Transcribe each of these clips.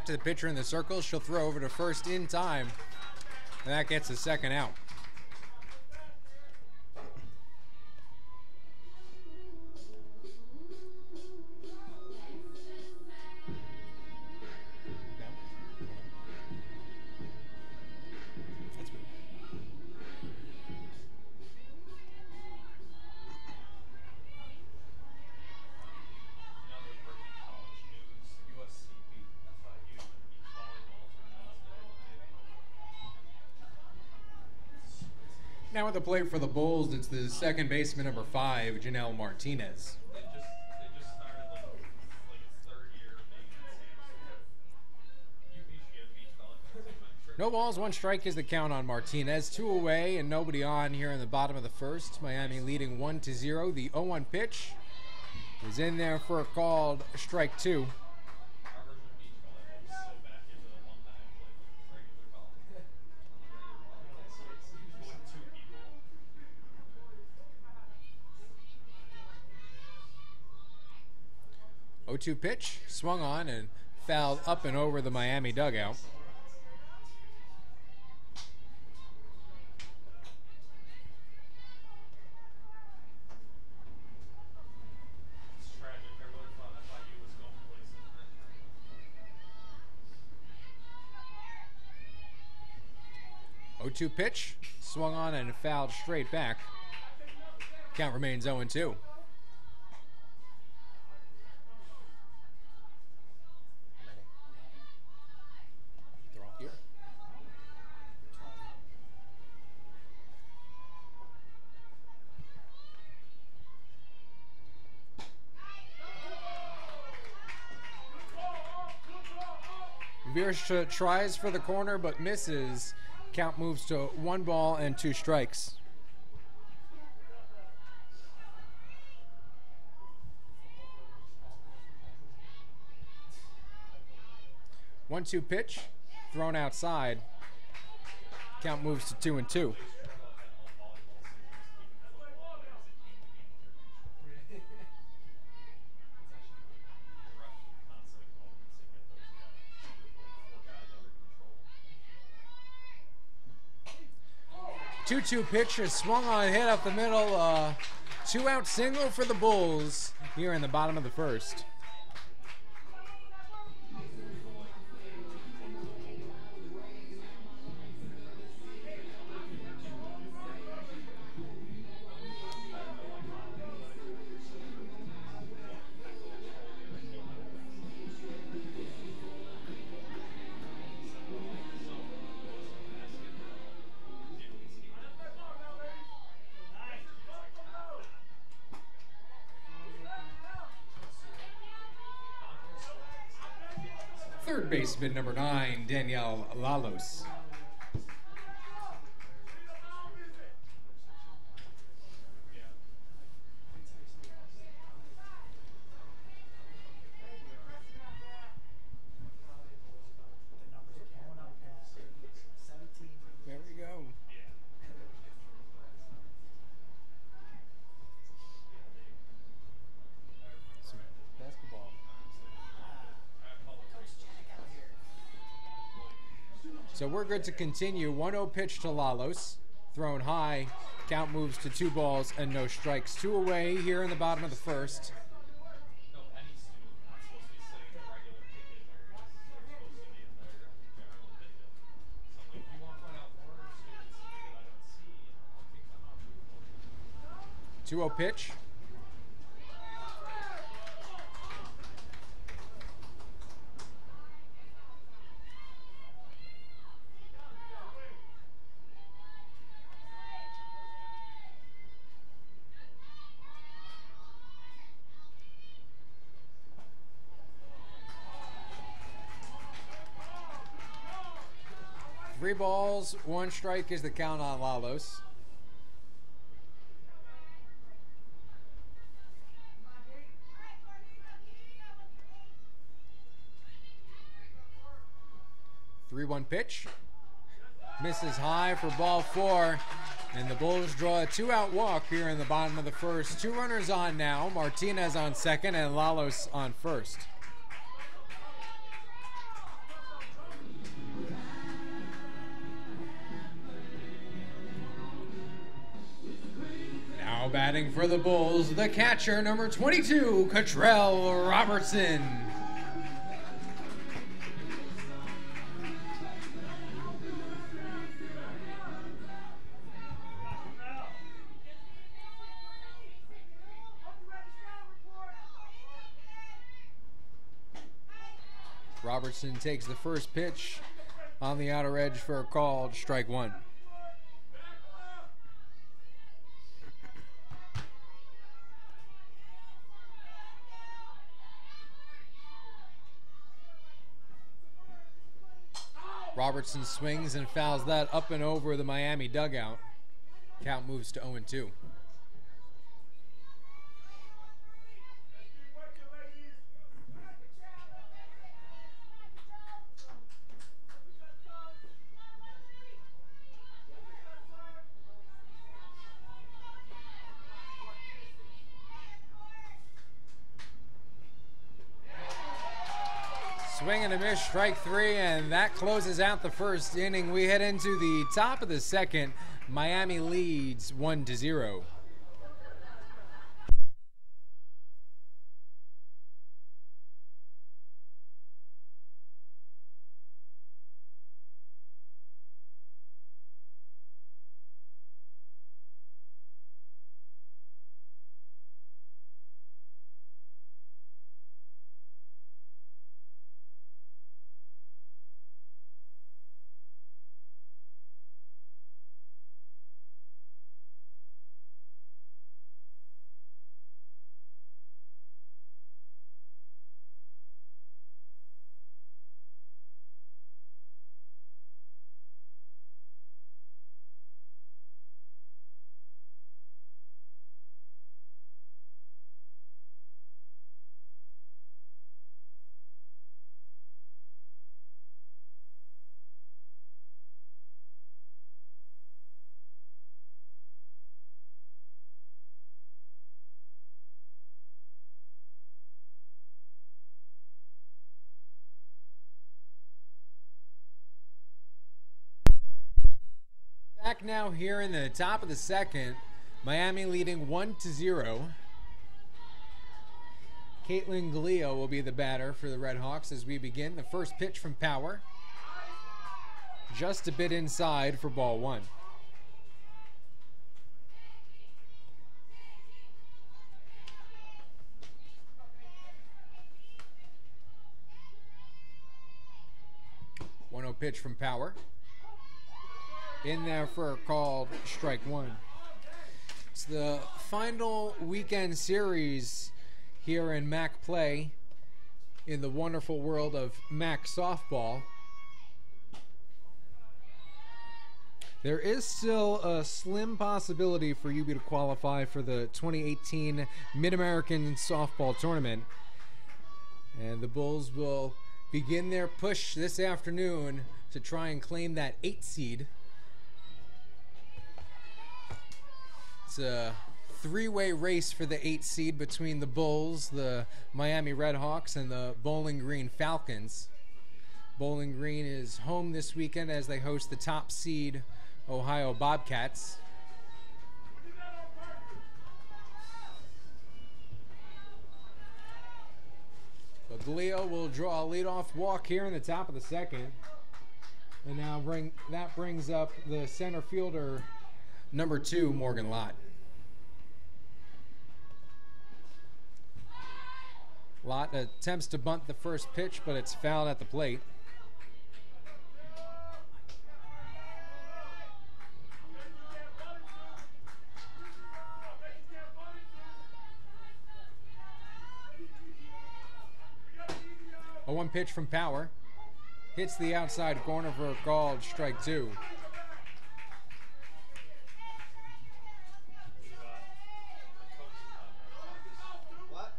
to the pitcher in the circle. She'll throw over to first in time, and that gets the second out. Now at the plate for the Bulls, it's the second baseman, number 5, Janelle Martinez. They just started like its third year of being in the same. No balls, 1 strike is the count on Martinez. 2 away and nobody on here in the bottom of the first. Miami leading 1-0. The 0-1 pitch is in there for a called strike 2. 0-2 pitch, swung on and fouled up and over the Miami dugout. It's tragic. I really thought he was going places. 0-2 pitch, swung on and fouled straight back. Count remains 0-2. Biersch tries for the corner but misses. Count moves to 1 ball and 2 strikes. One-two pitch, thrown outside. Count moves to 2-2. Two-two pitch is swung on, hit up the middle. 2-out single for the Bulls here in the bottom of the first. Third baseman, number 9, Danielle Lalos. There we go. Some basketball. So we're good to continue. 1-0 pitch to Lalos. Thrown high. Count moves to 2 balls and no strikes. 2 away here in the bottom of the first. They're 2-0 pitch. Three balls, 1 strike is the count on Lalos. Three-one pitch. Misses high for ball 4. And the Bulls draw a 2-out walk here in the bottom of the first. 2 runners on now. Martinez on second and Lalos on first. batting for the Bulls, the catcher, number 22, Cottrell Robertson. Robertson takes the first pitch on the outer edge for a called strike one. Robertson swings and fouls that up and over the Miami dugout. Count moves to 0-2. Swing and a miss, strike three, and that closes out the first inning. We head into the top of the second. Miami leads 1-0. Back now here in the top of the second. Miami leading 1-0. Caitlin Galea will be the batter for the Red Hawks as we begin. The first pitch from Power. Just a bit inside for ball one. One-0 pitch from Power. In there for a called strike one. It's the final weekend series here in MAC play in the wonderful world of MAC softball. There is still a slim possibility for UB to qualify for the 2018 Mid-American Softball Tournament. And the Bulls will begin their push this afternoon to try and claim that 8th seed. It's a three-way race for the 8th seed between the Bulls, the Miami Red Hawks, and the Bowling Green Falcons. Bowling Green is home this weekend as they host the top seed Ohio Bobcats. Galea will draw a leadoff walk here in the top of the second. And now that brings up the center fielder, number 2, Morgan Lott. Lott attempts to bunt the first pitch, but it's fouled at the plate. A 1 pitch from Power. Hits the outside corner for a called strike two. What?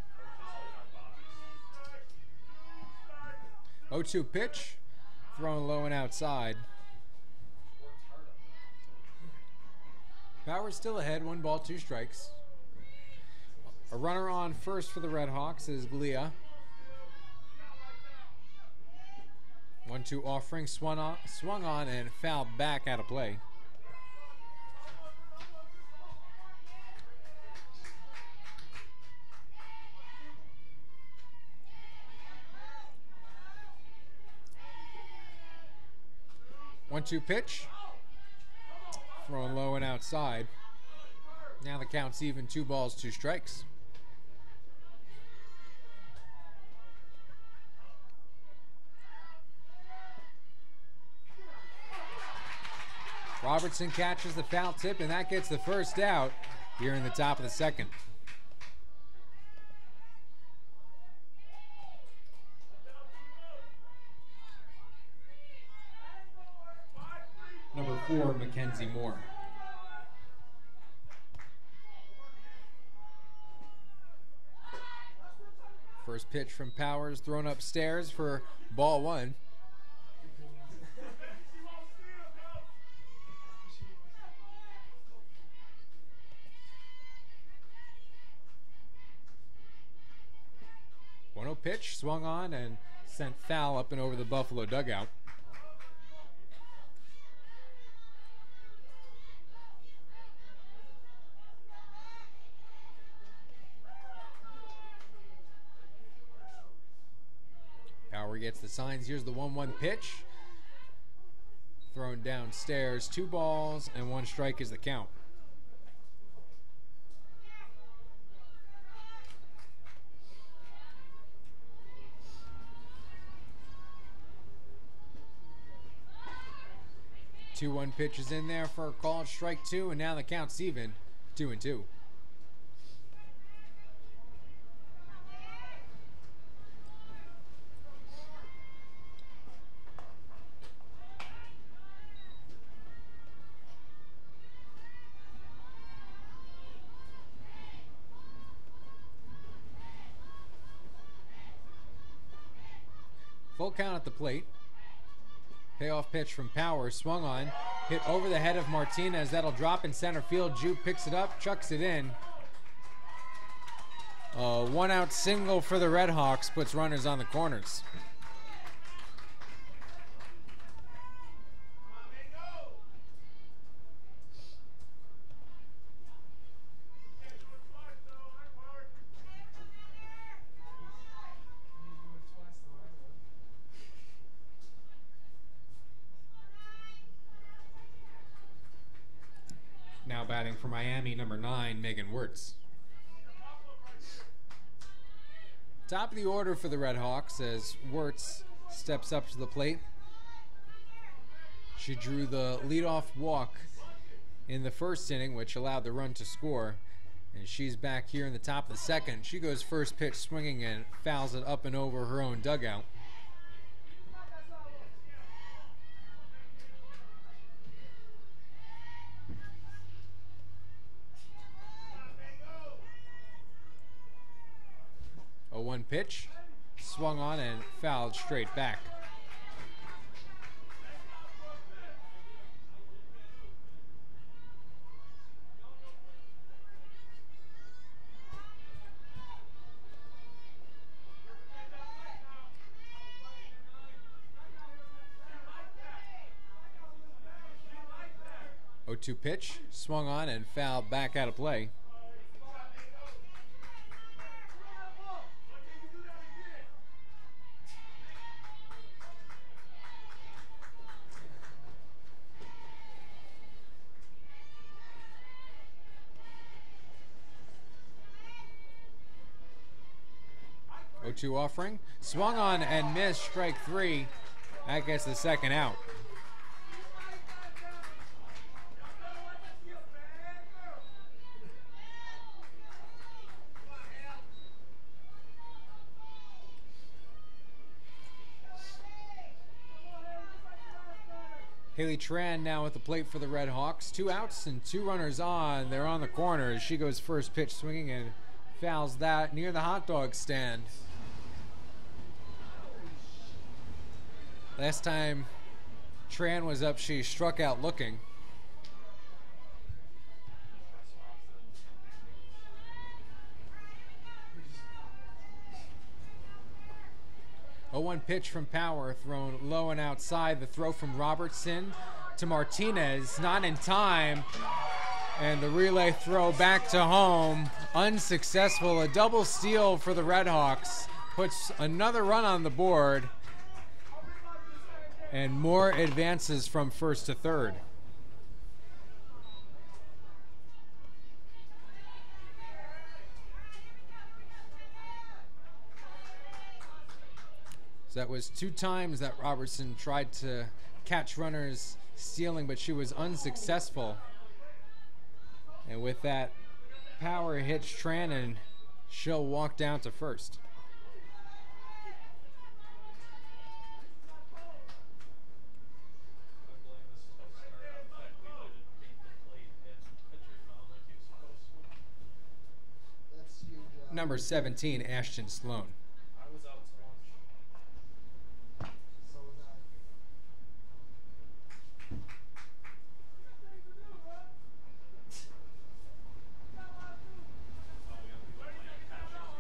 0-2 pitch. Thrown low and outside. Power's still ahead. 1 ball, 2 strikes. A runner on first for the Red Hawks is Galea. 1-2 offering, swung on and fouled back out of play. 1-2 pitch. Throwing low and outside. Now the count's even, 2 balls, 2 strikes. Robertson catches the foul tip, and that gets the first out here in the top of the second. Number 4, Mackenzie Moore. First pitch from Powers, thrown upstairs for ball 1. Pitch swung on and sent foul up and over the Buffalo dugout. Power gets the signs. Here's the 1-1 pitch. Thrown downstairs. 2 balls and 1 strike is the count. Two 1 pitches in there for a called strike 2, and now the count's even, 2-2. Full count at the plate. Payoff pitch from Power, swung on, hit over the head of Martinez. That'll drop in center field. Jupe picks it up, chucks it in. 1-out single for the Redhawks, puts runners on the corners. Now batting for Miami, number 9, Megan Wirtz. Top of the order for the Redhawks as Wirtz steps up to the plate. She drew the leadoff walk in the first inning, which allowed the run to score. And she's back here in the top of the second. She goes first pitch swinging and fouls it up and over her own dugout. A 1 pitch, swung on and fouled straight back. Oh, 2 pitch, swung on and fouled back out of play. Oh-2 offering, swung on and missed, strike 3. That gets the second out. Haley Tran now at the plate for the Redhawks. 2 outs and 2 runners on. They're on the corner. She goes first pitch swinging and fouls that near the hot dog stand. Last time Tran was up, she struck out looking. A 1 pitch from Power, thrown low and outside. The throw from Robertson to Martinez, not in time. And the relay throw back to home, unsuccessful. A double steal for the Redhawks, puts another run on the board. And more advances from first to third. So that was 2 times that Robertson tried to catch runners stealing, but she was unsuccessful. And with that power hit Tran, and she'll walk down to first. Number 17, Ashton Sloan. I was out to lunch. So was I. Oh, yeah, we were playing catch up.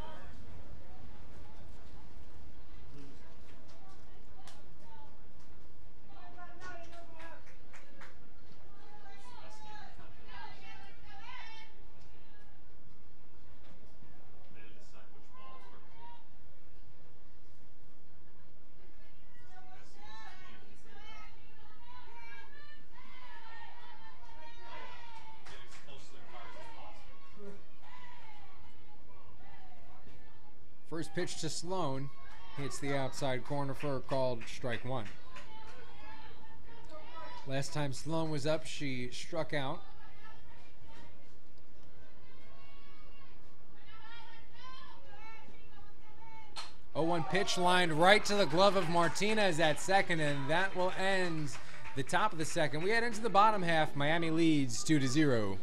They had to decide which balls were. Get as close to the cars as possible. First pitch to Sloan hits the outside corner for a called strike 1. Last time Sloan was up, she struck out. Oh, 1 pitch lined right to the glove of Martinez at second, and that will end the top of the second. We head into the bottom half. Miami leads 2-0.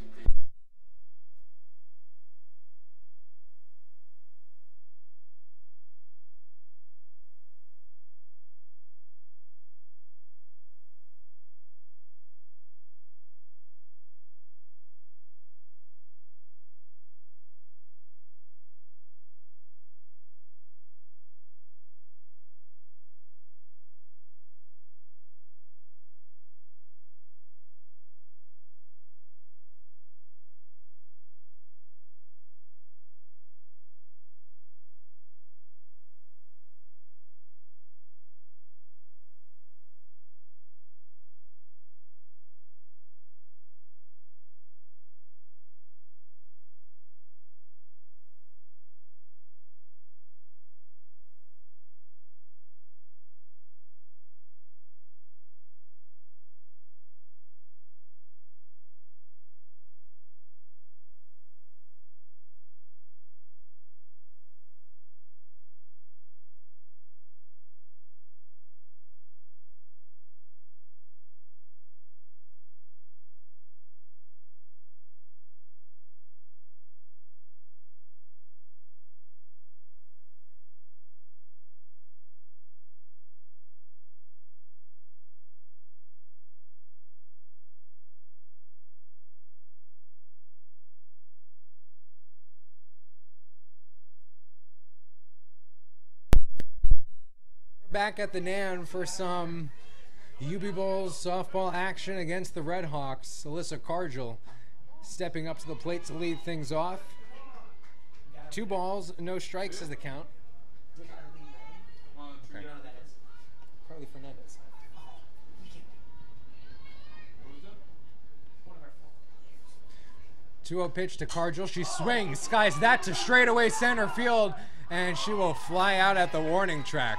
Back at the Nan for some UB Bowls softball action against the Red Hawks. Alyssa Cargill stepping up to the plate to lead things off. 2 balls, no strikes is the count. We got a lead, right? Okay. You know who that is? Carly Fernandez. Oh, we can't. What was it? One of our football 2-0 players. pitch to Cargill. She swings, skies that to straightaway center field, and she will fly out at the warning track.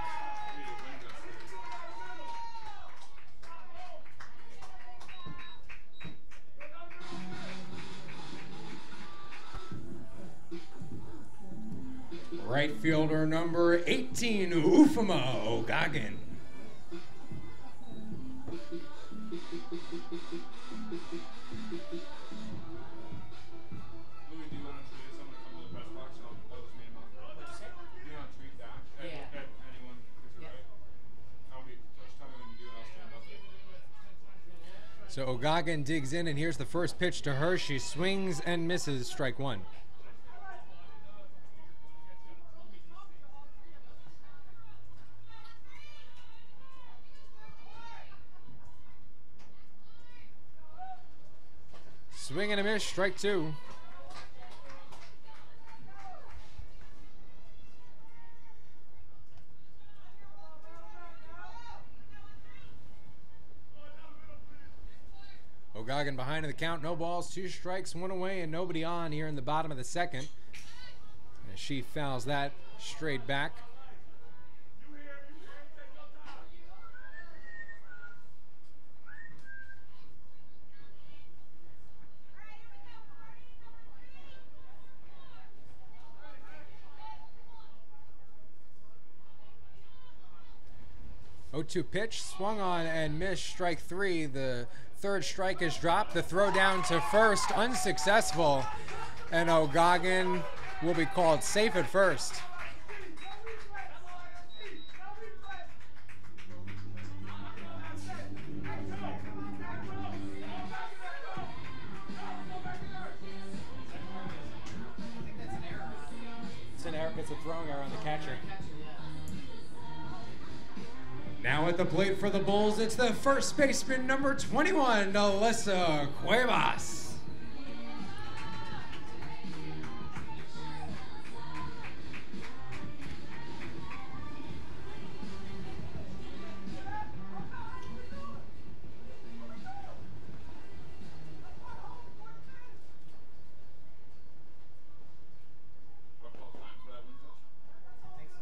Right fielder number 18, Ufama Ogagan. Louis, do you want to tweet someone to come to the press box? I'll post me and What'd you say? Do you want to tweet that? Yeah. At anyone, is it Yeah. right? I'll be, just tell me when you do it, I'll stand up there. So Ogagan digs in, and here's the first pitch to her. She swings and misses, strike 1. Swing and a miss, strike 2. O'Goggin behind in the count. No balls, 2 strikes, 1 away, and nobody on here in the bottom of the second. As she fouls that straight back. Oh, 2 pitch, swung on and missed, strike 3. The third strike is dropped. The throw down to first, unsuccessful. And O'Goggin will be called safe at first. It's an error. It's a throwing error on the catcher. Now at the plate for the Bulls, it's the first baseman, number 21, Alyssa Cuevas. What call time for that wind touch? I think so.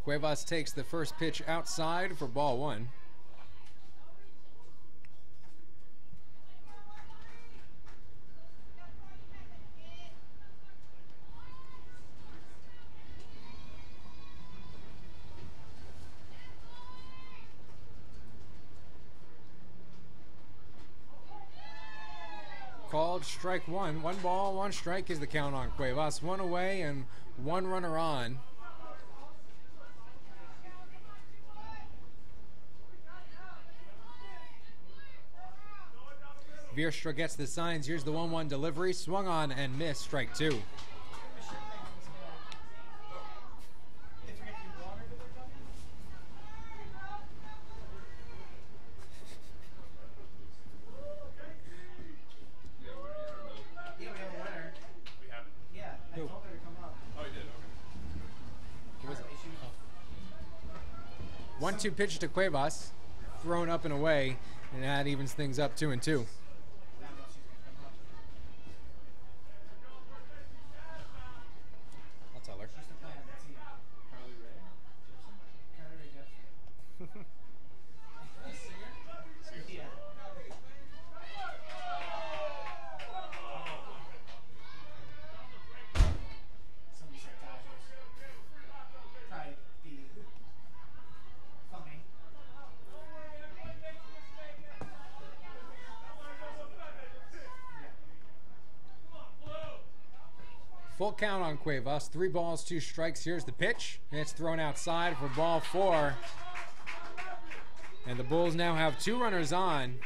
Cuevas takes the first pitch outside for ball 1. Called strike 1. 1 ball, 1 strike is the count on Cuevas. 1 away and 1 runner on. Vierstra gets the signs. Here's the 1-1 delivery. Swung on and missed. Strike 2. They forget to give water to their dog? Yeah, we're here or no? Yeah, we have a winner. We haven't. Yeah, I Who? told her to come up. Oh, you did. Okay. Was it? Issue. 1-2 pitch to Cuevas. Thrown up and away. And that evens things up 2-2. Now she's gonna come up. I'll tell her. She's the player on the team. Carly Ray. Carly Rae Jepsen. Yeah. Somebody said Dodgers. Probably be funny. Full count on Cuevas. 3 balls, 2 strikes. Here's the pitch. It's thrown outside for ball 4. And the Bulls now have 2 runners on.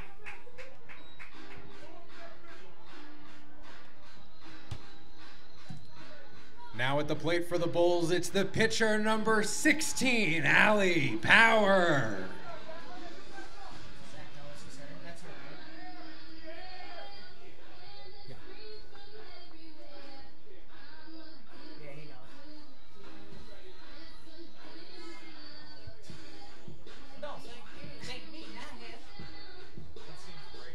Now at the plate for the Bulls, it's the pitcher number 16, Allie Power. Zach Ellis is her. That's her, right? Yeah, he knows. No, thank me, not him. That seems great.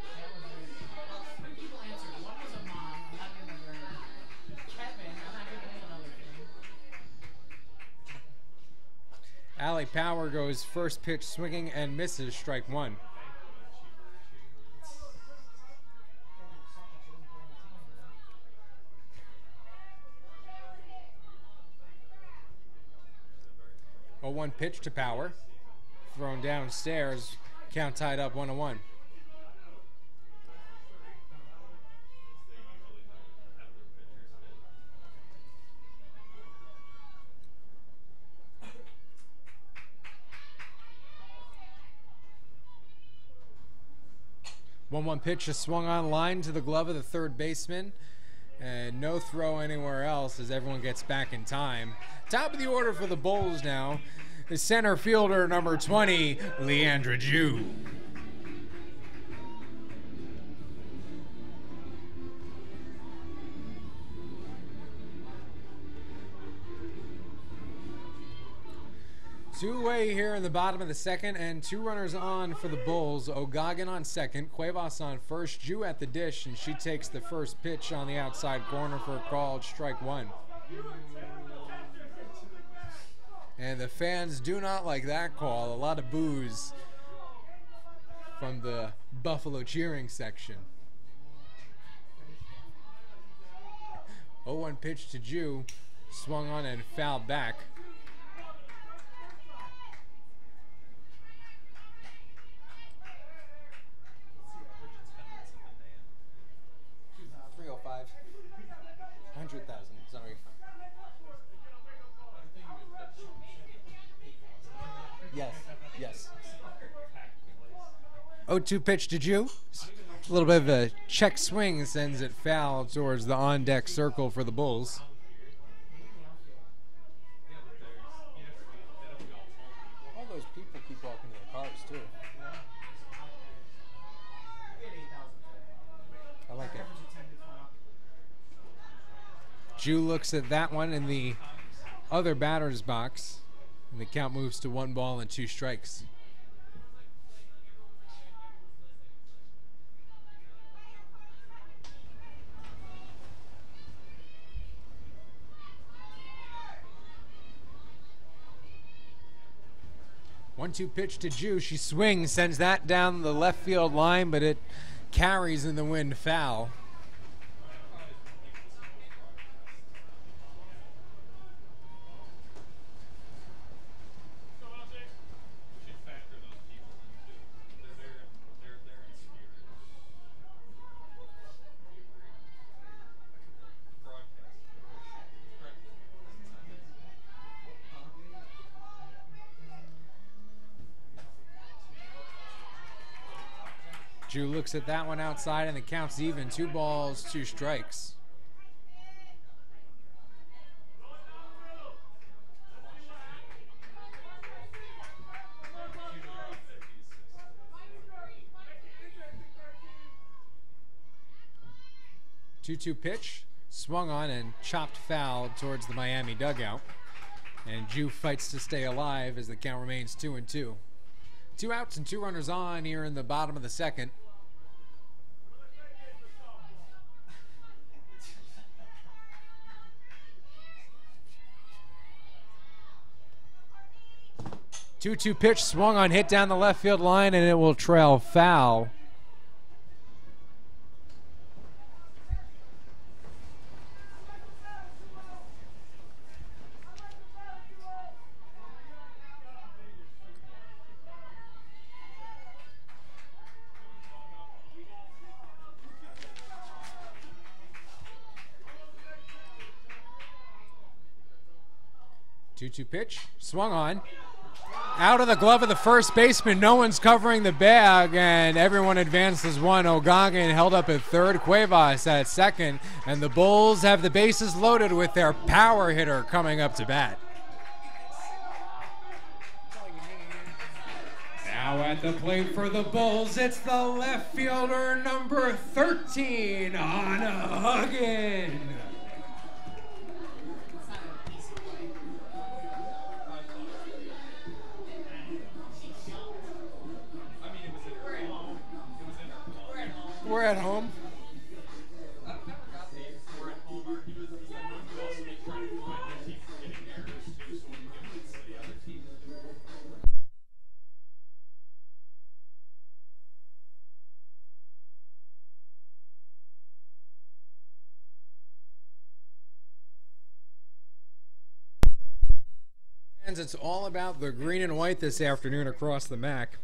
That was weird. Well, 3 people answered. One was a mom. I'm not gonna give her. Kevin, I'm not giving him another thing. Allie Power goes first pitch swinging and misses, strike 1. A 1 pitch to Power. Thrown downstairs. Count tied up 1-1. One pitch is swung on line to the glove of the third baseman. And no throw anywhere else as everyone gets back in time. Top of the order for the Bulls now is center fielder number 20, Leandra Jew. Two-way here in the bottom of the second, and 2 runners on for the Bulls. O'Goggin on second, Cuevas on first, Jew at the dish, and she takes the first pitch on the outside corner for a called strike 1. And the fans do not like that call. A lot of boos from the Buffalo cheering section. 0-1 pitch to Jew, swung on and fouled back. Yes. 0-2 pitch to Jew. A little bit of a check swing sends it foul towards the on-deck circle for the Bulls. All those people keep walking to their cars, too. I like it. Jew looks at that one in the other batter's box, and the count moves to 1 ball and 2 strikes. One-two pitch to Jew. She swings, sends that down the left field line, but it carries in the wind foul. Jew looks at that one outside, and the count's even. 2 balls, 2 strikes. Two-two pitch, swung on and chopped foul towards the Miami dugout. And Jew fights to stay alive as the count remains 2-2. 2 outs and 2 runners on here in the bottom of the second. Two-two pitch, swung on, hit down the left field line, and it will trail foul. Two-two pitch, swung on. Out of the glove of the first baseman, no one's covering the bag, and everyone advances 1. O'Goggin held up at third, Cuevas at second, and the Bulls have the bases loaded with their power hitter coming up to bat. Now at the plate for the Bulls, it's the left fielder number 13, Anna Huggin. We're at home. It's all about the green and white this afternoon across the MAC,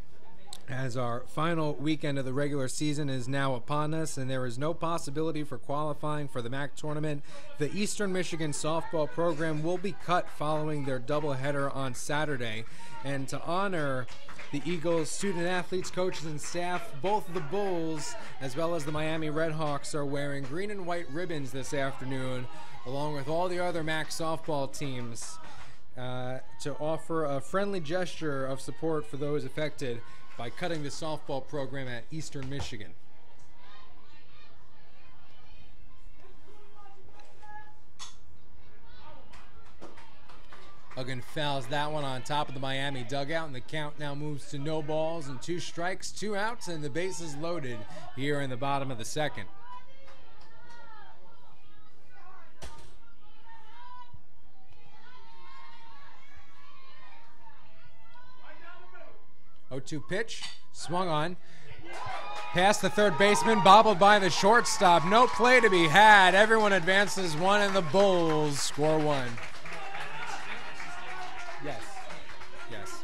as our final weekend of the regular season is now upon us, and there is no possibility for qualifying for the MAC tournament. The Eastern Michigan softball program will be cut following their doubleheader on Saturday. And to honor the Eagles student athletes, coaches, and staff, both the Bulls as well as the Miami Redhawks are wearing green and white ribbons this afternoon, along with all the other MAC softball teams, to offer a friendly gesture of support for those affected by cutting the softball program at Eastern Michigan. Uggan fouls that one on top of the Miami dugout, and the count now moves to no balls and 2 strikes, 2 outs, and the bases loaded here in the bottom of the second. Oh-2 pitch, swung on. Past the third baseman, bobbled by the shortstop. No play to be had. Everyone advances 1, and the Bulls score 1. Yes. Yes.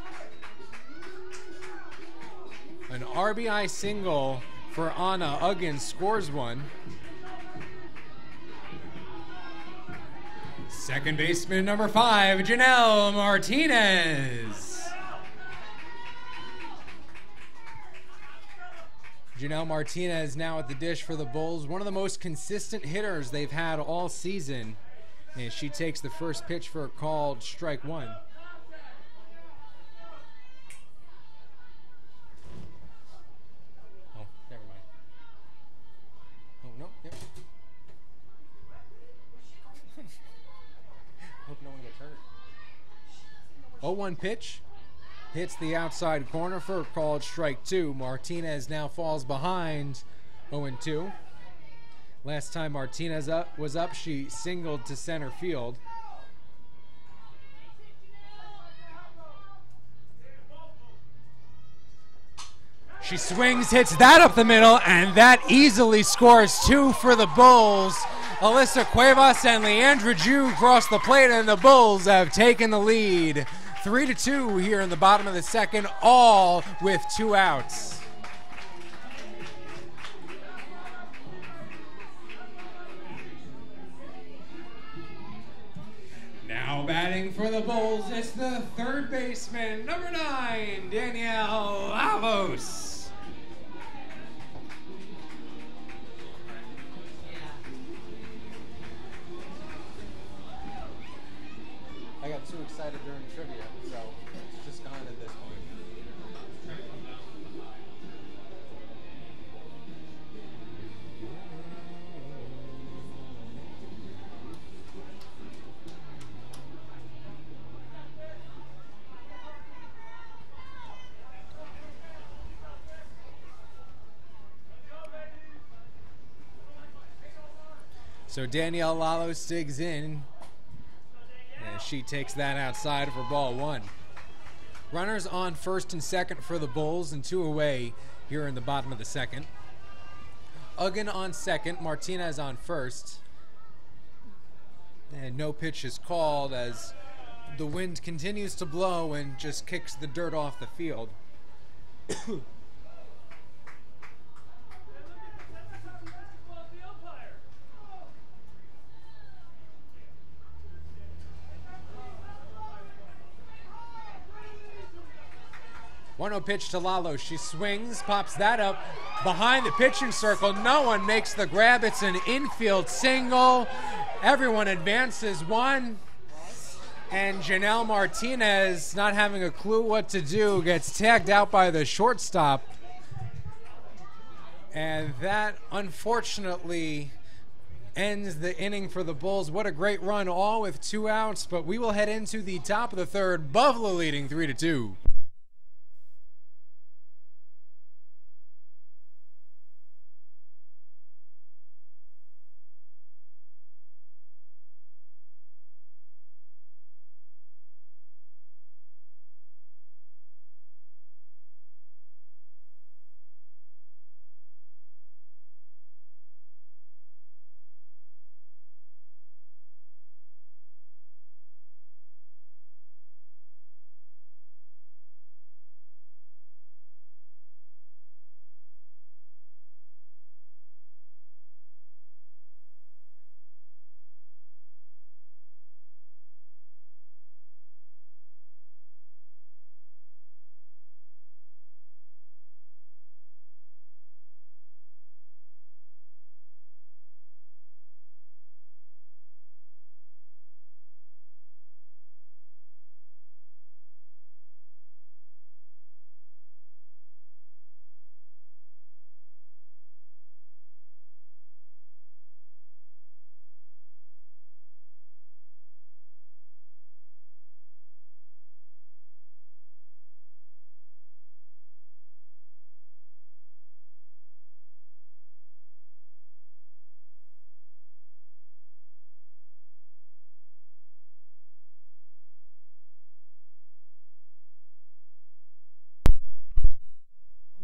An RBI single for Anna. Uggan scores 1. Second baseman number 5, Janelle Martinez. Janelle Martinez now at the dish for the Bulls. One of the most consistent hitters they've had all season. And she takes the first pitch for a called strike 1. Oh, never mind. Oh, no. Yep. Hope no one gets hurt. 0-1 pitch. Hits the outside corner for a called strike 2. Martinez now falls behind 0-2. Last time Martinez was up, she singled to center field. She swings, hits that up the middle, and that easily scores 2 for the Bulls. Alyssa Cuevas and Leandra Jew cross the plate, and the Bulls have taken the lead. 3-2 here in the bottom of the second, all with 2 outs. Now batting for the Bulls, it's the third baseman, number 9, Danielle Lavos. I got too excited during trivia, so it's just gone at this point. So Danielle Lavos digs in. And she takes that outside for ball 1. Runners on first and second for the Bulls and 2 away here in the bottom of the second. Uggan on second, Martinez on first. And no pitch is called as the wind continues to blow and just kicks the dirt off the field. One-0 pitch to Lalo. She swings, pops that up behind the pitching circle. No one makes the grab. It's an infield single. Everyone advances 1. And Janelle Martinez, not having a clue what to do, gets tagged out by the shortstop. And that, unfortunately, ends the inning for the Bulls. What a great run, all with 2 outs. But we will head into the top of the third. Buffalo leading 3-2.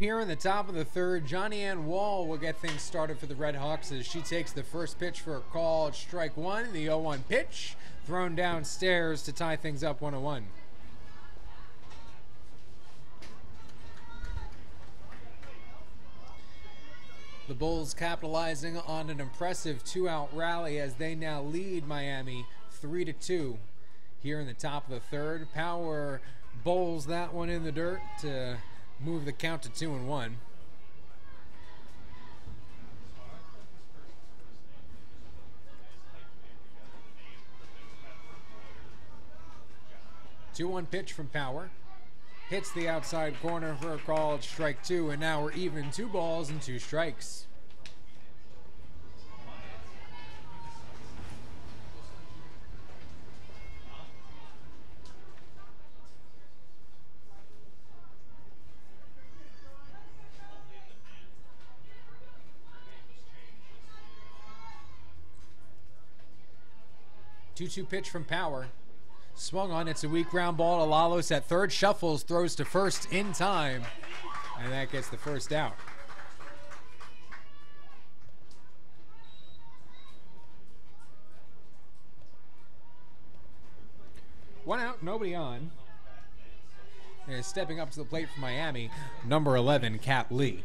Here in the top of the third, Johnny Ann Wall will get things started for the Red Hawks as she takes the first pitch for a called strike one. The 0-1 pitch thrown downstairs to tie things up 1-1. The Bulls capitalizing on an impressive two-out rally as they now lead Miami 3-2. Here in the top of the third, Power bowls that one in the dirt to move the count to 2-1. Two-one pitch from Power. Hits the outside corner for a called strike two, and now we're even 2 balls and 2 strikes. Two-two pitch from Power. Swung on, it's a weak ground ball to Lalos at third. Shuffles, throws to first in time. And that gets the first out. One out, nobody on. And stepping up to the plate for Miami, number 11, Kat Lee.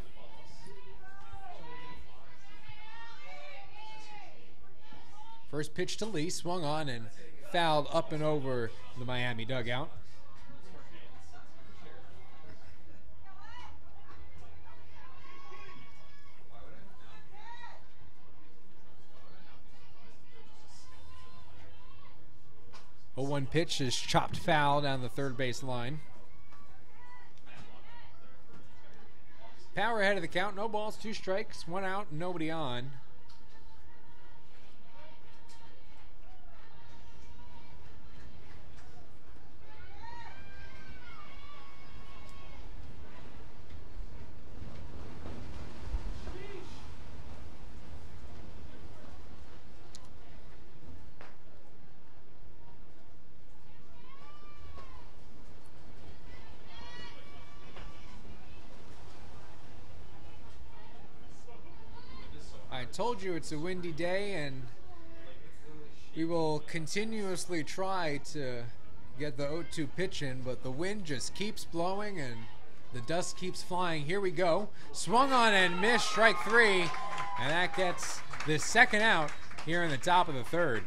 First pitch to Lee, swung on and fouled up and over the Miami dugout. A 1 pitch is chopped foul down the third base line. Power ahead of the count, no balls, 2 strikes, 1 out, nobody on. I told you it's a windy day, and we will continuously try to get the 0-2 pitch in, but the wind just keeps blowing and the dust keeps flying. Here we go. Swung on and missed, strike 3, and that gets the second out here in the top of the third.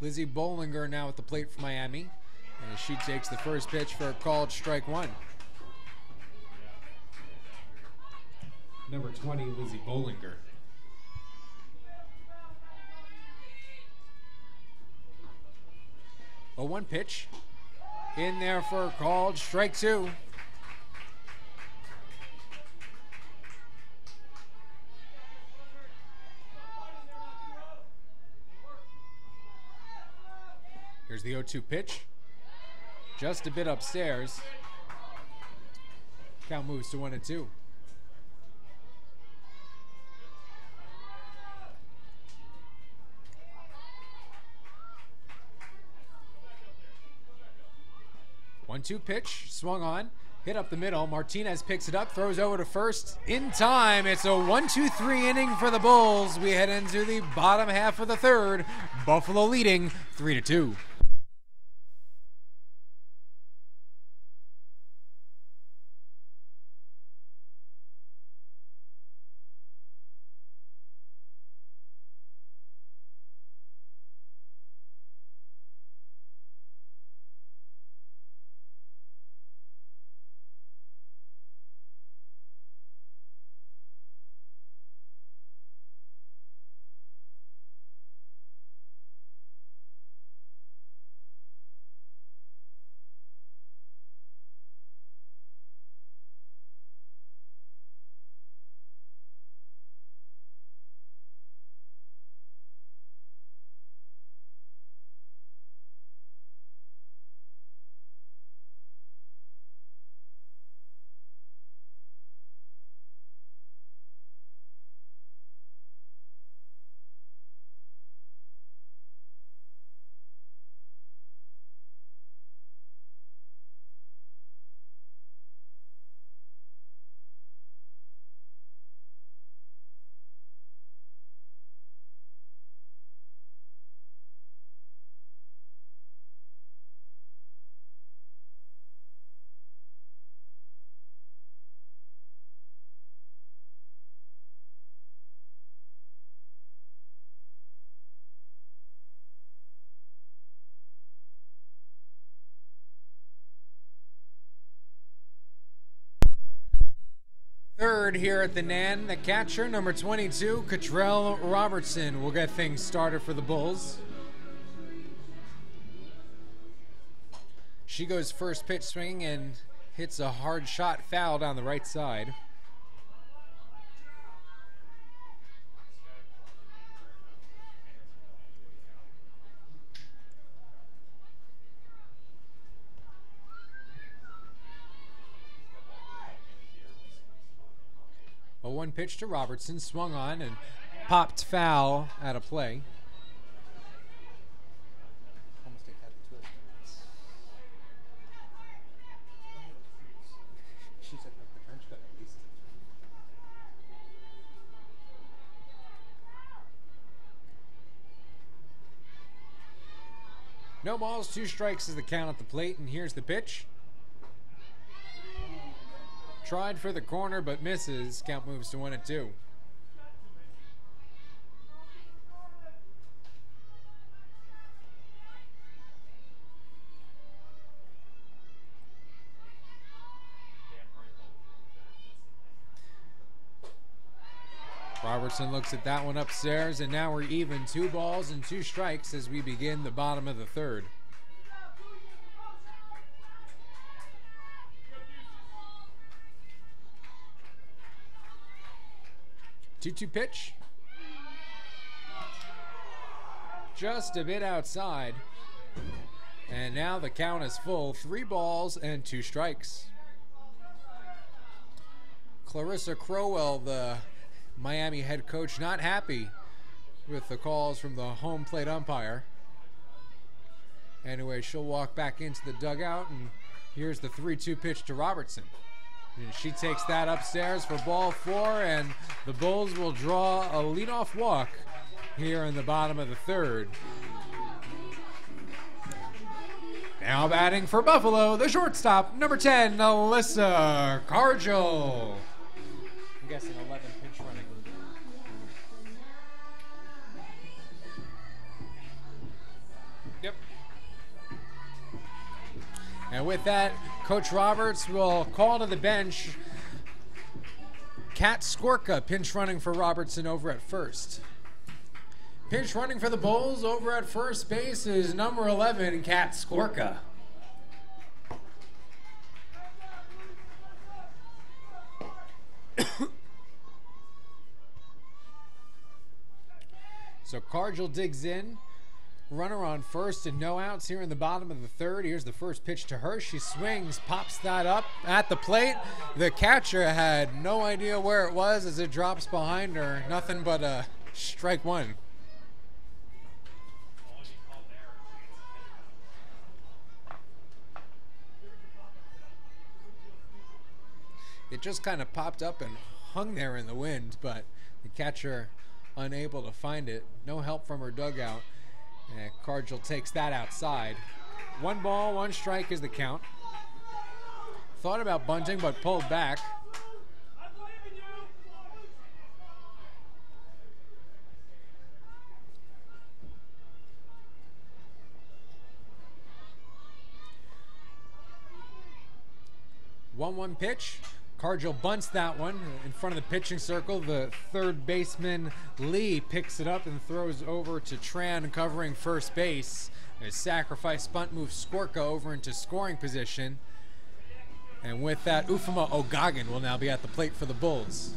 Lizzie Bollinger now at the plate for Miami, and she takes the first pitch for a called strike 1. Number 20, Lizzie Bollinger. A 1 pitch in there for a called strike 2. Here's the 0-2 pitch. Just a bit upstairs. Count moves to 1-2. One-two pitch, swung on, hit up the middle. Martinez picks it up, throws over to first in time. It's a 1-2-3 inning for the Bulls. We head into the bottom half of the third. Buffalo leading 3-2. Third here at the Nan, the catcher, number 22, Cottrell Robertson, will get things started for the Bulls. She goes first pitch swinging and hits a hard shot foul down the right side. A one pitch to Robertson, swung on and popped foul out of play. No balls, 2 strikes is the count at the plate, and here's the pitch. Tried for the corner, but misses. Count moves to 1-2. Robertson looks at that one upstairs, and now we're even, 2 balls and 2 strikes as we begin the bottom of the third. Two-two pitch. Just a bit outside. And now the count is full. 3 balls and 2 strikes. Clarissa Crowell, the Miami head coach, not happy with the calls from the home plate umpire. Anyway, she'll walk back into the dugout, and here's the 3-2 pitch to Robertson. And she takes that upstairs for ball 4, and the Bulls will draw a leadoff walk here in the bottom of the third. Now batting for Buffalo, the shortstop, number 10, Alyssa Cargill. I'm guessing 11 pitch running. Yep. And with that, Coach Roberts will call to the bench Kat Skorka, pinch running for Robertson over at first. Pinch running for the Bulls over at first base is number 11, Kat Skorka. So Cargill digs in. Runner on first and no outs here in the bottom of the third. Here's the first pitch to her. She swings, pops that up at the plate. The catcher had no idea where it was as it drops behind her. Nothing but a strike one. It just kind of popped up and hung there in the wind, but the catcher unable to find it. No help from her dugout. And Cargill takes that outside. 1 ball, 1 strike is the count. Thought about bunting, but pulled back. One pitch. Cargill bunts that one in front of the pitching circle. The third baseman, Lee, picks it up and throws over to Tran covering first base. A sacrifice bunt moves Skorka over into scoring position. And with that, Ufema Ogagan will now be at the plate for the Bulls.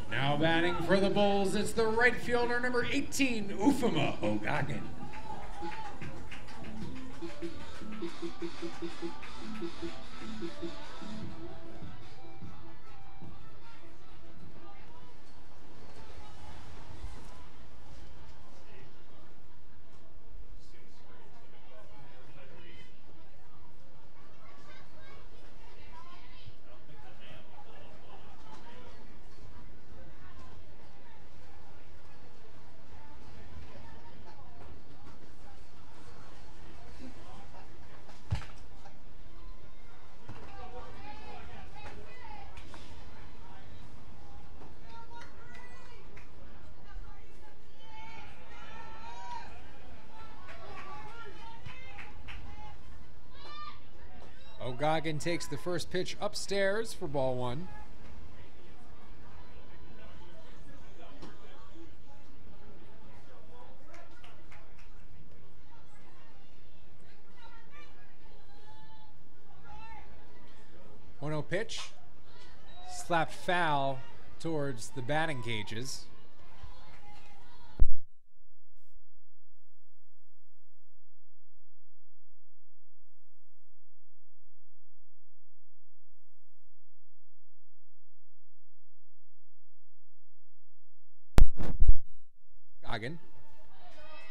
Now batting for the Bulls, it's the right fielder, number 18, Ufema Ogagan. Ogagan takes the first pitch upstairs for ball 1. pitch. Slapped foul towards the batting cages. Goggin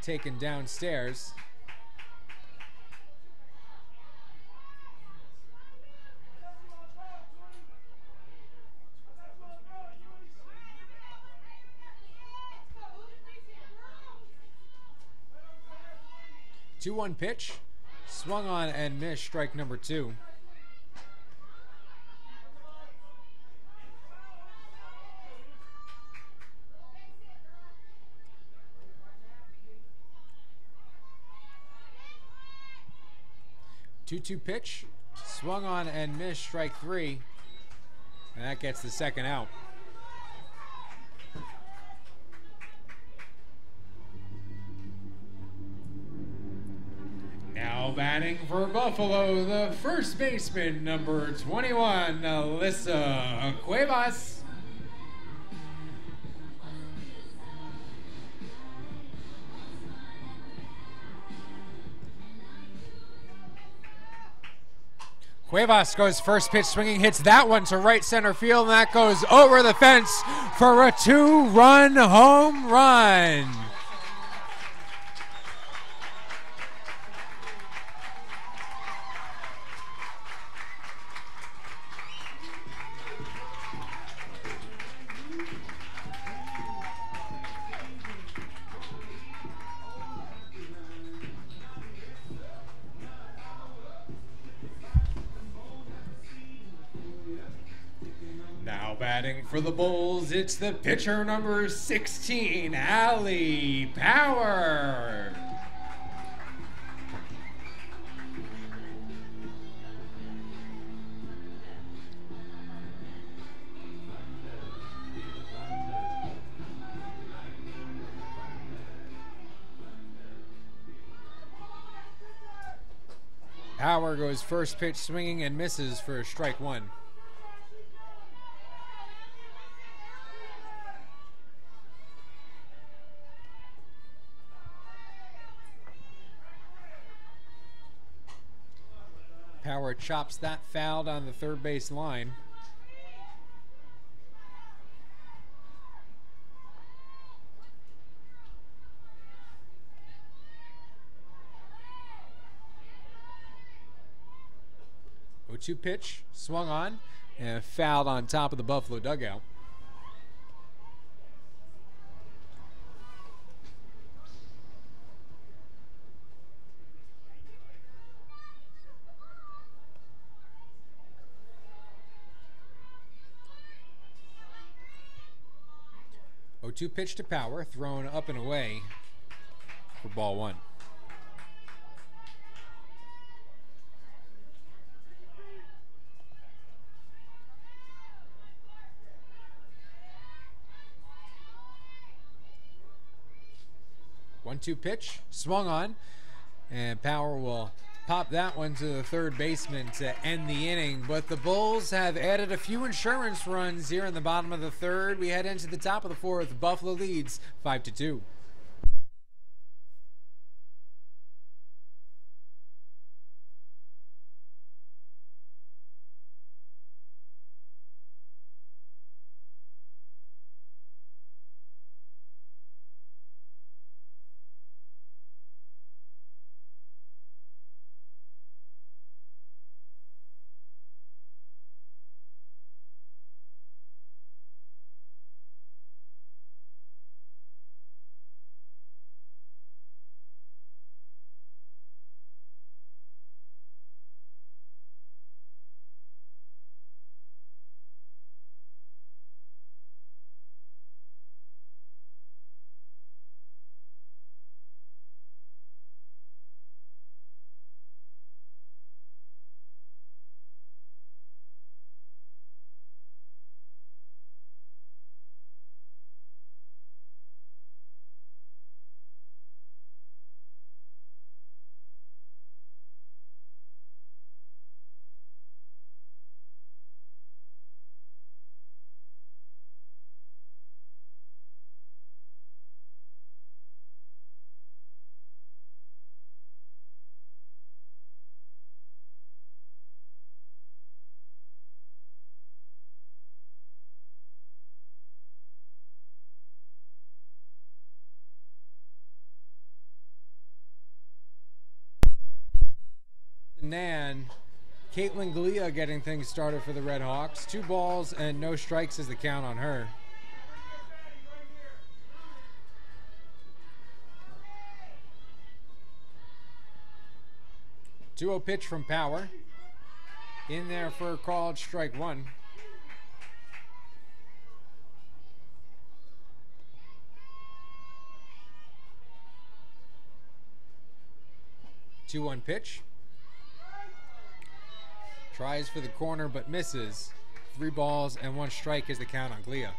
taken downstairs. Two-one pitch, swung on and missed. Strike number 2. Two-two pitch, swung on and missed. Strike 3, and that gets the second out. Now batting for Buffalo, the first baseman, number 21, Alyssa Cuevas. Cuevas goes first pitch swinging, hits that one to right center field, and that goes over the fence for a 2-run home run. Batting for the Bulls, it's the pitcher number 16, Allie Power. Power goes first pitch swinging and misses for strike 1. Power chops that foul on the third base line. Oh-2 pitch, swung on, and fouled on top of the Buffalo dugout. Oh-2 pitch to Power, thrown up and away for ball 1. One-two pitch, swung on, and Power will pop that one to the third baseman to end the inning. But the Bulls have added a few insurance runs here in the bottom of the third. We head into the top of the fourth. Buffalo leads 5-2. Nan. Caitlin Glia getting things started for the Red Hawks. 2 balls and no strikes is the count on her. Two-0 pitch from Power. In there for a called strike 1. 2-1 pitch. Tries for the corner but misses. 3 balls and 1 strike is the count on Glia.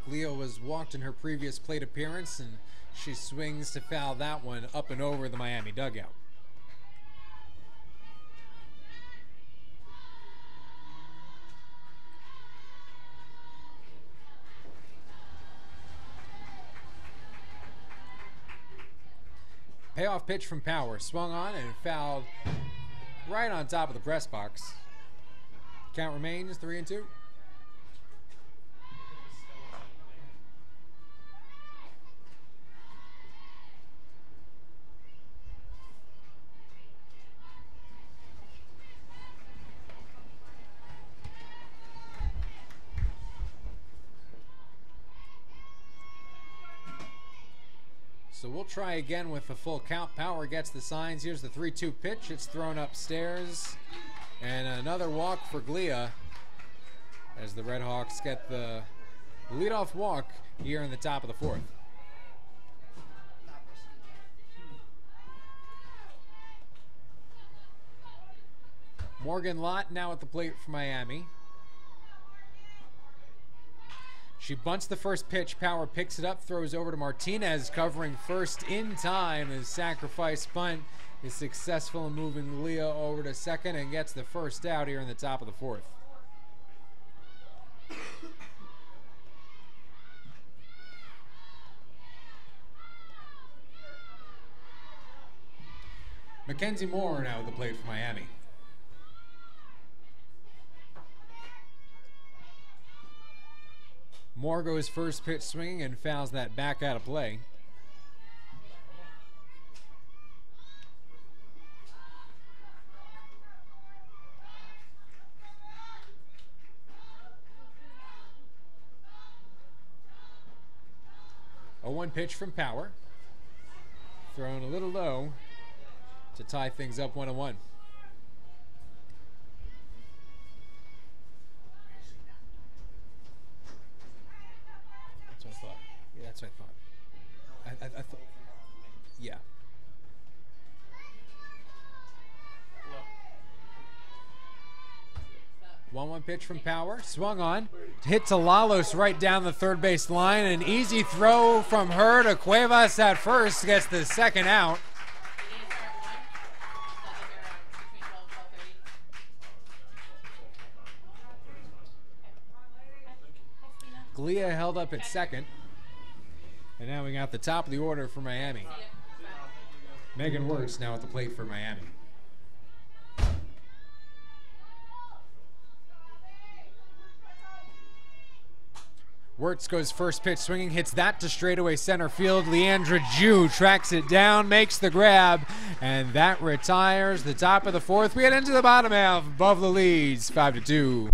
Glia was walked in her previous plate appearance, and she swings to foul that one up and over the Miami dugout. Payoff pitch from Power, swung on and fouled right on top of the press box. Count remains 3-2. So we'll try again with the full count. Power gets the signs. Here's the 3-2 pitch. It's thrown upstairs. And another walk for Glia as the Red Hawks get the leadoff walk here in the top of the 4th. Morgan Lott now at the plate for Miami. She bunts the first pitch. Power picks it up, throws over to Martinez, covering first in time. His sacrifice bunt is successful in moving Glia over to second and gets the first out here in the top of the 4th. Mackenzie Moore now at the plate for Miami. Moore goes first pitch swinging and fouls that back out of play. A 1 pitch from Power. Thrown a little low to tie things up 1-1. That's what I thought. I thought. Yeah. 1-1 pitch from Power. Swung on. Hit to Lalos right down the third base line. An easy throw from her to Cuevas at first. Gets the second out. Glia held up at second. And now we got the top of the order for Miami. Megan Wirtz now at the plate for Miami. Wirtz goes first pitch swinging, hits that to straightaway center field. Leandra Jew tracks it down, makes the grab, and that retires the top of the 4th. We head into the bottom half. Buffalo leads 5-2.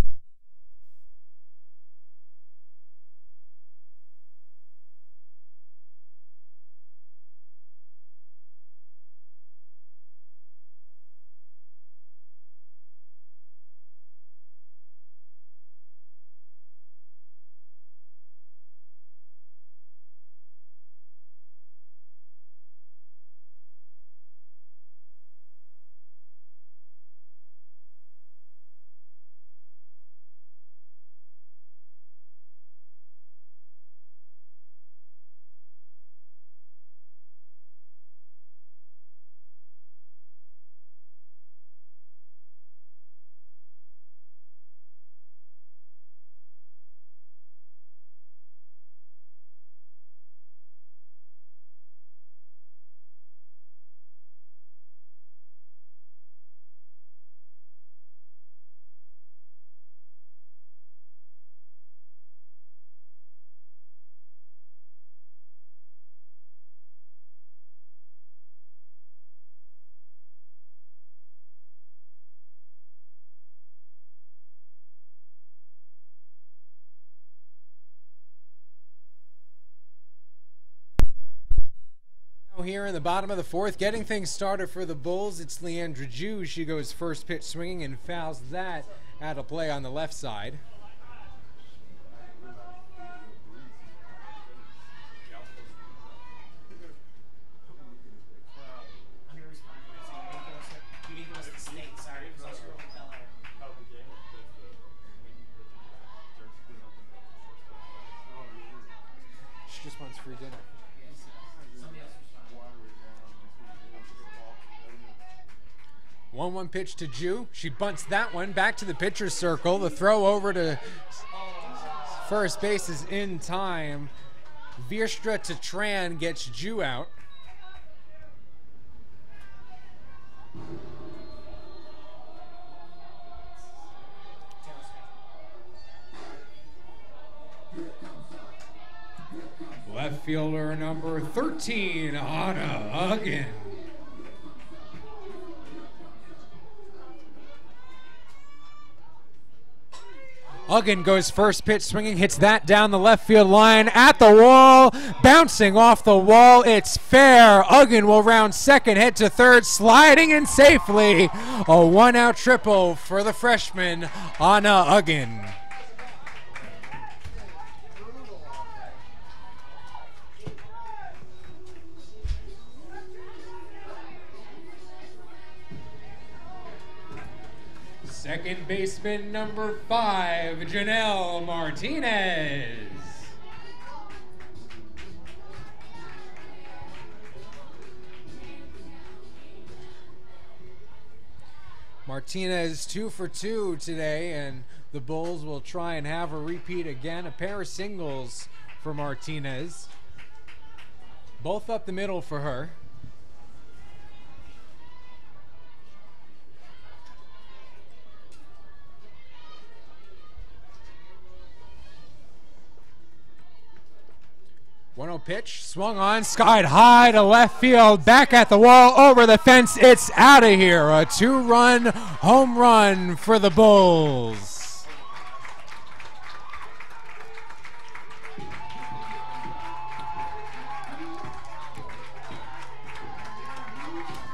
Here in the bottom of the fourth, getting things started for the Bulls, it's Leandra Jew. She goes first pitch swinging and fouls that out of play on the left side. She just wants free dinner. 1-1 pitch to Jew. She bunts that one back to the pitcher's circle. The throw over to first base is in time. Vierstra to Tran gets Jew out. Left fielder number 13, Anna Uggen. Uggen goes first pitch swinging, hits that down the left field line at the wall, bouncing off the wall. It's fair. Uggen will round second, head to third, sliding in safely. A one-out triple for the freshman, Anna Uggen. Second baseman number 5, Janelle Martinez. Martinez 2 for 2 today, and the Bulls will try and have a repeat again. A pair of singles for Martinez. Both up the middle for her. Pitch, swung on, skied high to left field, back at the wall, over the fence, it's out of here. A 2-run home run for the Bulls.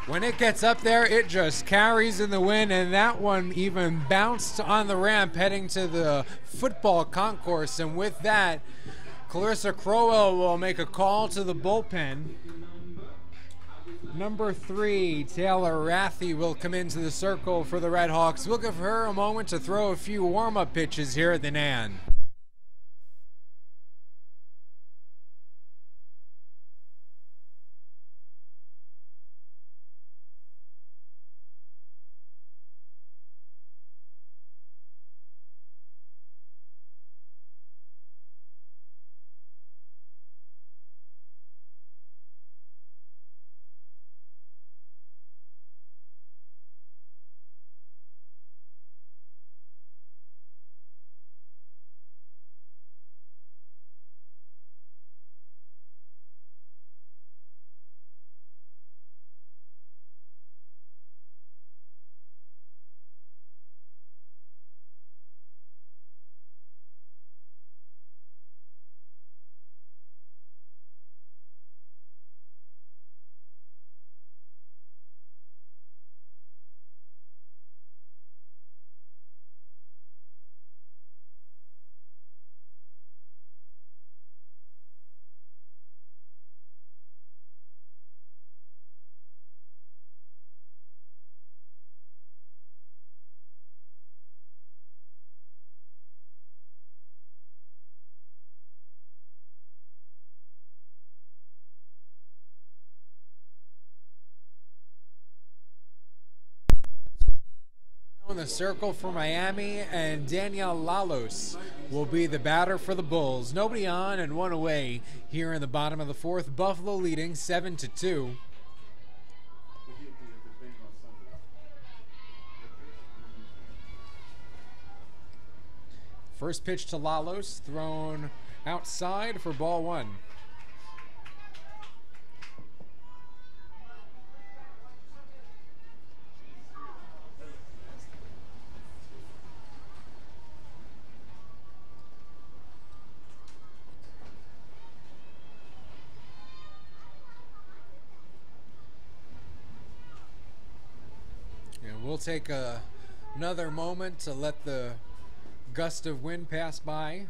When it gets up there, it just carries in the wind, and that one even bounced on the ramp heading to the football concourse, and with that, Clarissa Crowell will make a call to the bullpen. Number 3, Taylor Rathie, will come into the circle for the Red Hawks. We'll give her a moment to throw a few warm-up pitches here at the Nan. In the circle for Miami, and Danielle Lalos will be the batter for the Bulls. Nobody on and one away here in the bottom of the fourth. Buffalo leading 7-2. First pitch to Lalos, thrown outside for ball 1. will take another moment to let the gust of wind pass by.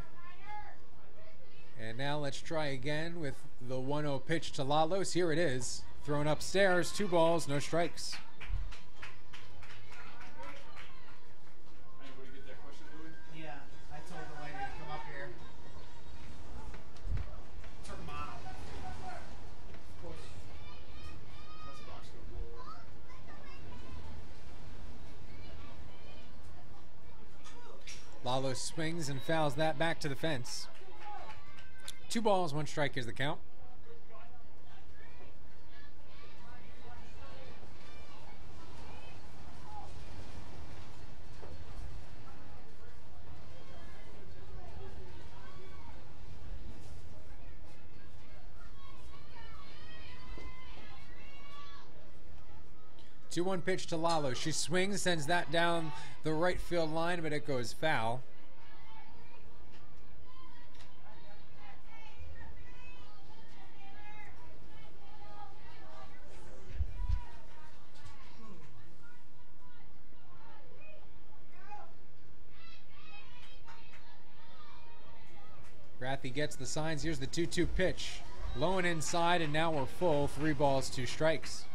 And now let's try again with the 1-0 pitch to Lalos. Here it is. Thrown upstairs. 2 balls, no strikes. Anybody get that question, Louis? Yeah, I told the lady to come up here. It's her mom. Of course. That's box gonna blow over. Lalos swings and fouls that back to the fence. 2 balls, 1 strike is the count. Two-one pitch to Lalo. She swings, sends that down the right field line, but it goes foul. Rathy gets the signs. Here's the 2-2 pitch. Low and inside, and now we're full. 3 balls, 2 strikes.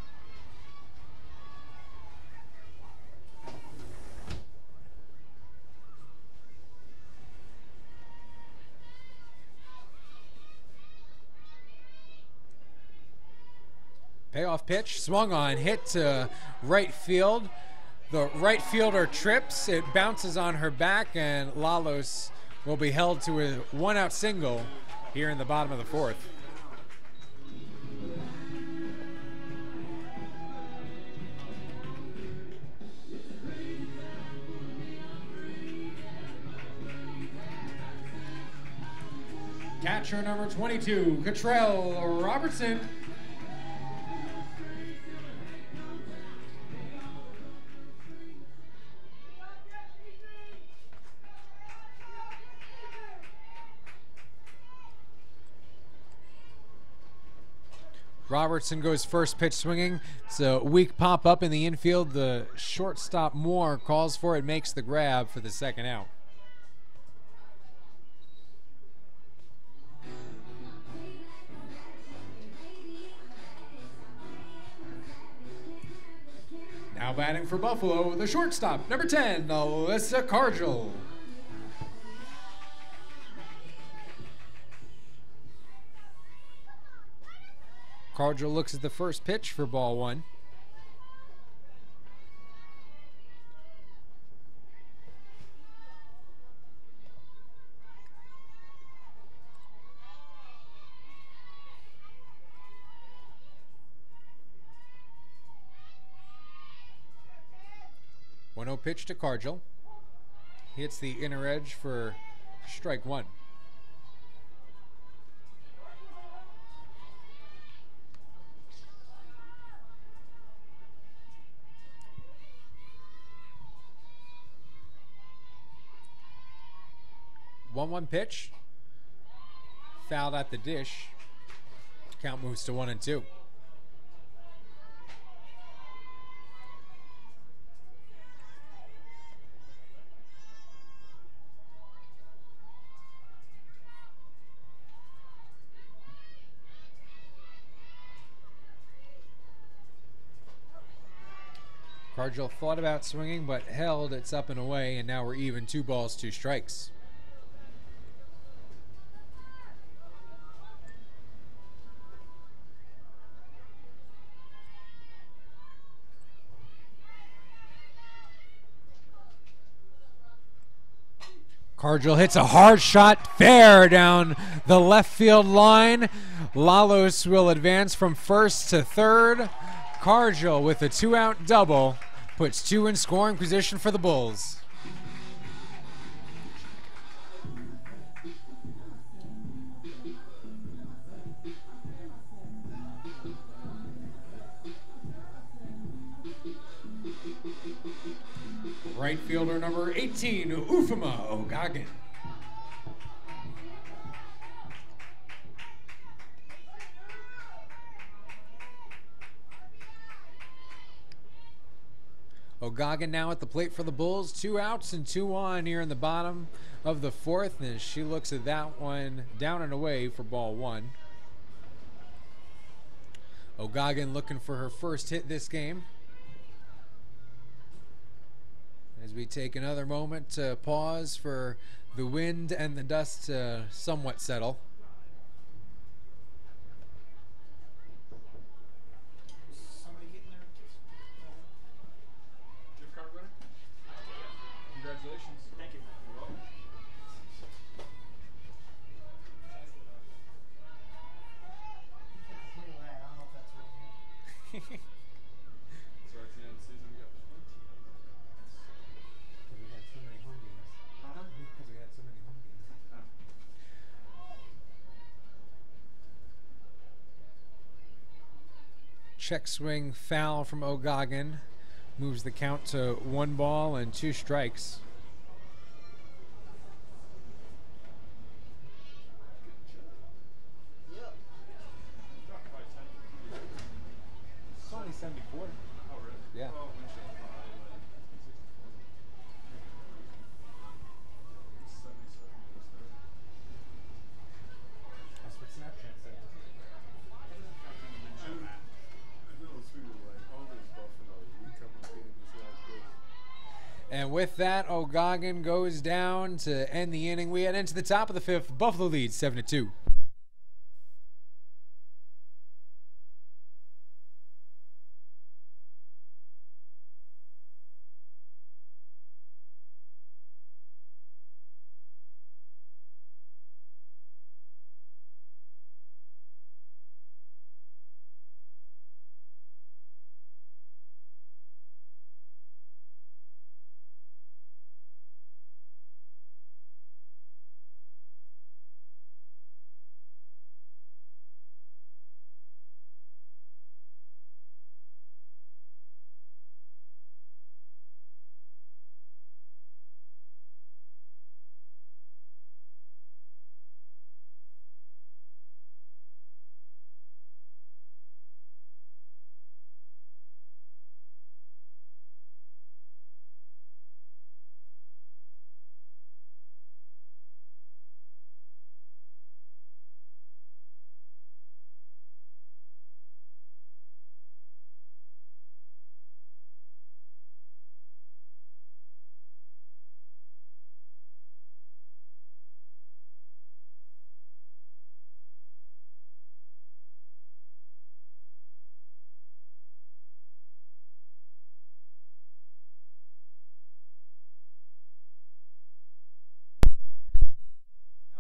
Payoff pitch, swung on, hit to right field. The right fielder trips, it bounces on her back, and Lalos will be held to a 1-out single here in the bottom of the 4th. Catcher number 22, Cottrell Robertson. Robertson goes first pitch swinging. It's a weak pop up in the infield. The shortstop Moore calls for it, makes the grab for the 2nd out. Now batting for Buffalo, the shortstop, number 10, Alyssa Cargill. Cargill looks at the first pitch for ball 1. One-0 pitch to Cargill. Hits the inner edge for strike 1. One pitch, fouled at the dish. Count moves to 1-2. Cargill thought about swinging, but held. It's up and away, and now we're even. 2 balls, 2 strikes. Cargill hits a hard shot fair down the left field line. Lalos will advance from first to third. Cargill with a 2-out double puts 2 in scoring position for the Bulls. Right fielder number 18, Ufema Ogagan. O'Goggin now at the plate for the Bulls. 2 outs and 2 on here in the bottom of the 4th. And she looks at that one down and away for ball 1. O'Goggin looking for her first hit this game. As we take another moment to pause for the wind and the dust to somewhat settle. Somebody getting their Gift card winner? Congratulations. Thank you. You're welcome. Look at that. I don't know if that's what So at the end of the season, we got plenty of them. We had so many home games. Huh? Because we had so many home games. Check swing foul from O'Goggin. Moves the count to 1 ball and 2 strikes. Yep. Dropped by 10. It's only 74. Oh, really? Yeah. Oh, windshield by like 64. 77 was there. That's what Snapchat said. And with that, O'Goggin goes down to end the inning. We head into the top of the 5th. Buffalo leads 7-2.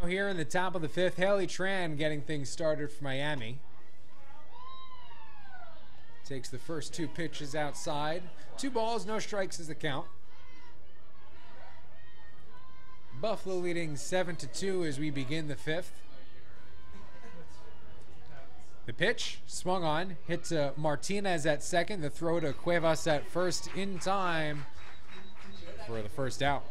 Here in the top of the 5th, Haley Tran getting things started for Miami. Takes the first 2 pitches outside. 2 balls, no strikes is the count. Buffalo leading 7-2 as we begin the 5th. The pitch swung on, hit to Martinez at second. The throw to Cuevas at first in time for the first out.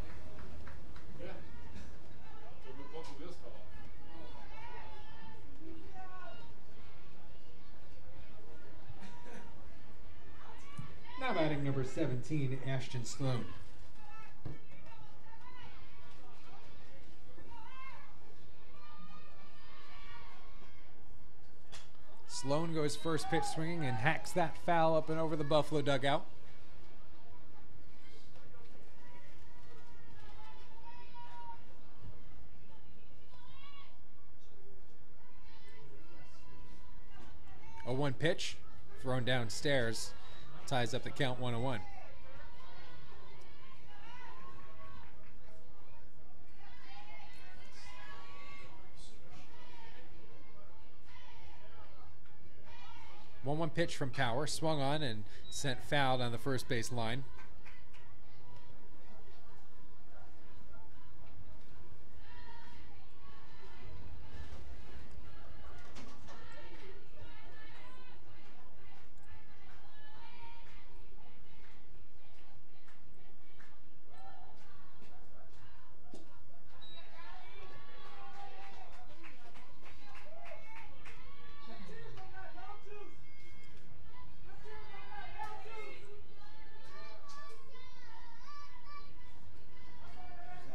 Now batting number 17, Ashton Sloan. Sloan goes first pitch swinging and hacks that foul up and over the Buffalo dugout. A 1 pitch thrown downstairs. Ties up the count 1-1. One pitch from Power, swung on and sent fouled on the first base line.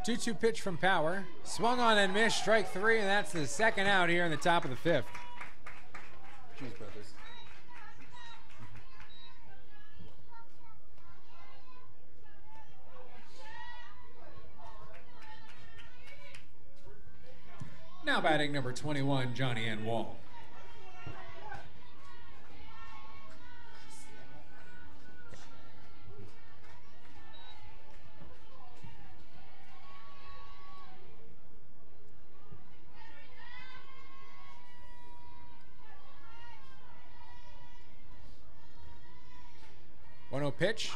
2-2 pitch from Power. Swung on and missed, strike 3, and that's the second out here in the top of the 5th. Cheese Brothers. Now batting number 21, Johnny N. Wall. Pitch.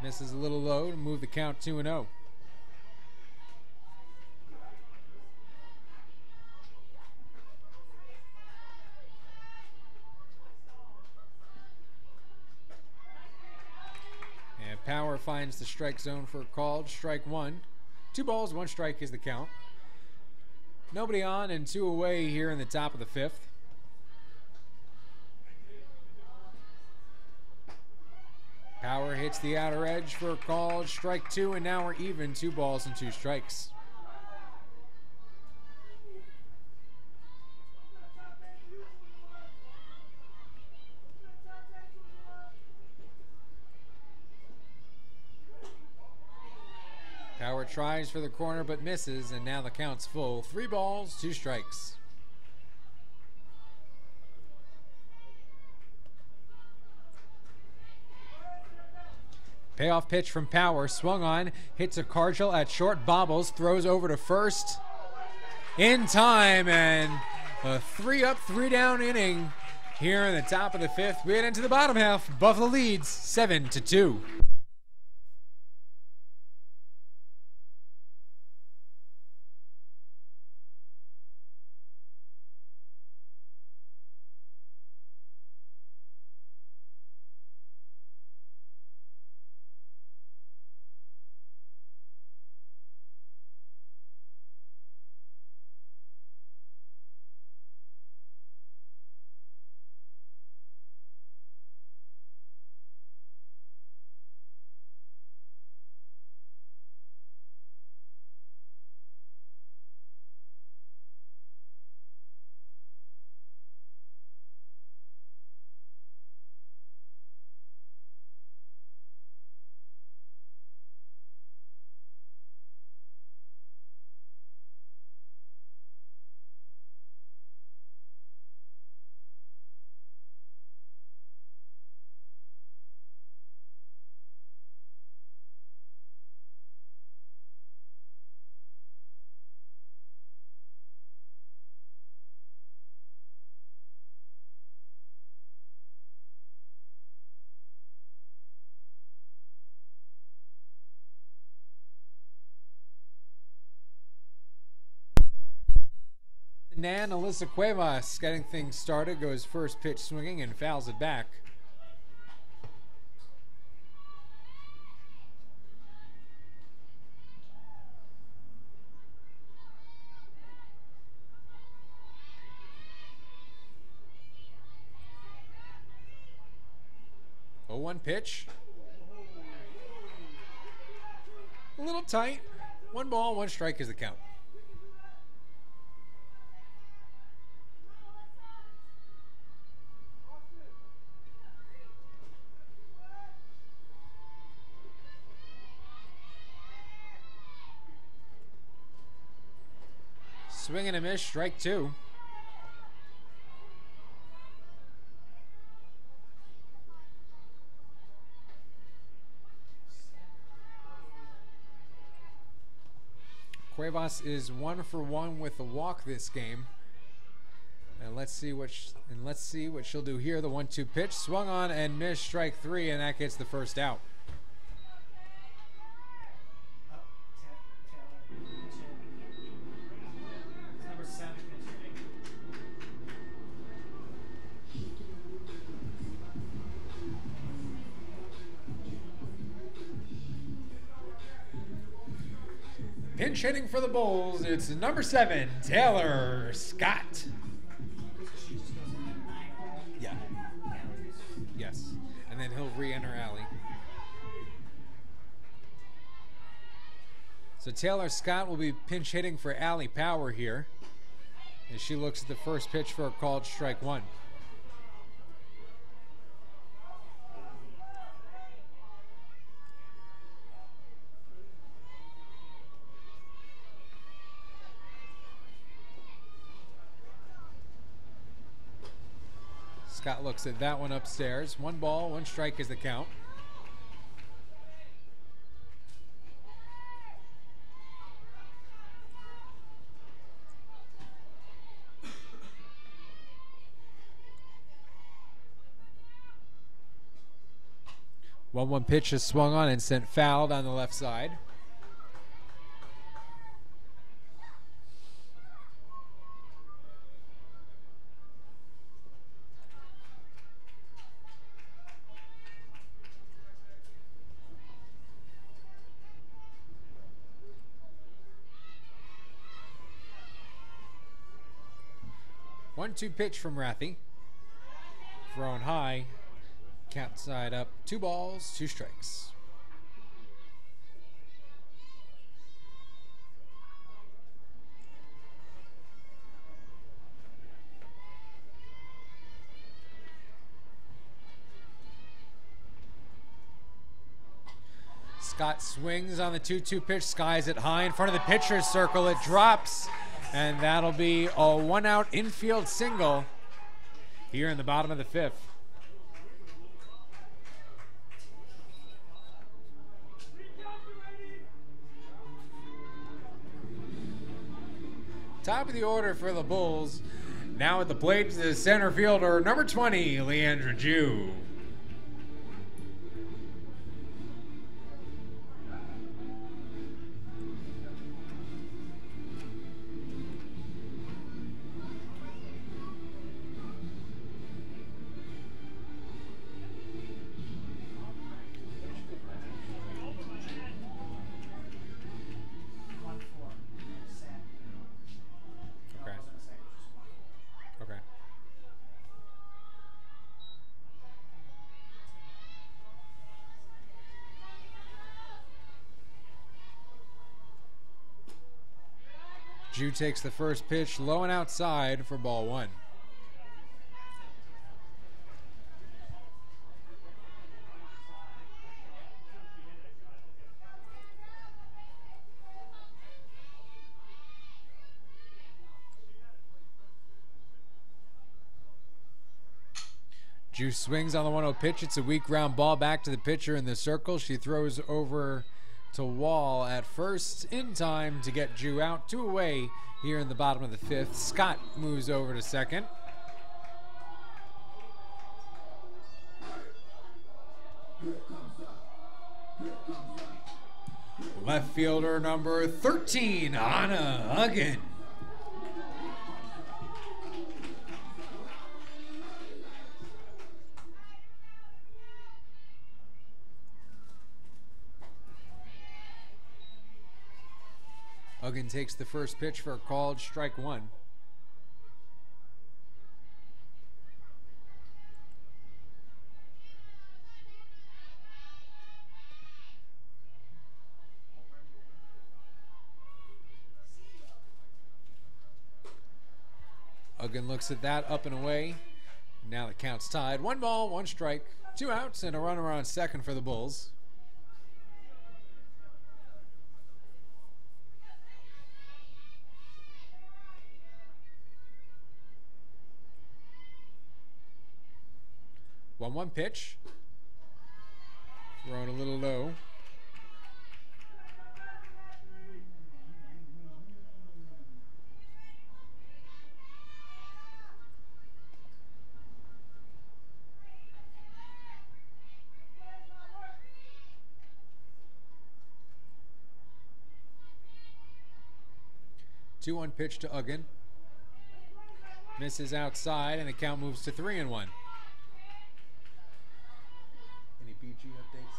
Misses a little low to move the count 2-0. And Power finds the strike zone for a called strike 1. 2 balls, 1 strike is the count. Nobody on and 2 away here in the top of the 5th. Power hits the outer edge for a called strike 2, and now we're even, 2 balls and 2 strikes. Power tries for the corner but misses, and now the count's full. 3 balls, 2 strikes. Payoff pitch from Power, swung on, hits a Cargill at short, bobbles, throws over to first in time, and a 3-up, 3-down inning here in the top of the 5th. We get into the bottom half. Buffalo leads 7-2. Nan Alyssa Cuevas getting things started, goes first pitch swinging and fouls it back. Oh, 1 pitch. A little tight. 1 ball, 1 strike is the count. Swing and a miss, strike 2. Cuevas is 1 for 1 with a walk this game. And let's see what she'll do here. The 1-2 pitch, swung on and missed, strike 3, and that gets the first out. Pinch hitting for the Bulls, it's number 7, Taylor Scott. Yeah. Yes. And then he'll re-enter alley. So Taylor Scott will be pinch hitting for Allie Power here as she looks at the first pitch for a called strike one. Scott looks at that one upstairs. 1 ball, 1 strike is the count. One pitch is swung on and sent fouled on the left side. One-two pitch from Rathie. Thrown high. Count side up. 2 balls, 2 strikes. Scott swings on the 2-2 pitch. Skies it high in front of the pitcher's circle. It drops. And that'll be a 1-out infield single here in the bottom of the 5th. Top of the order for the Bulls. Now at the plate, the center fielder, number 20, Leandra Jew. Jew takes the first pitch low and outside for ball 1. Jew swings on the 1-0 pitch. It's a weak ground ball back to the pitcher in the circle. She throws over to Wall at first in time to get Jew out. 2 away here in the bottom of the 5th. Scott moves over to second. Left fielder number 13, Anna Huggin. Huggin takes the first pitch for a called strike 1. Huggin looks at that, up and away. Now the count's tied. 1 ball, 1 strike, 2 outs, and a runner on second for the Bulls. One pitch. Thrown a little low. Two one pitch to Huggin. Misses outside, and the count moves to 3-1. Any BG updates?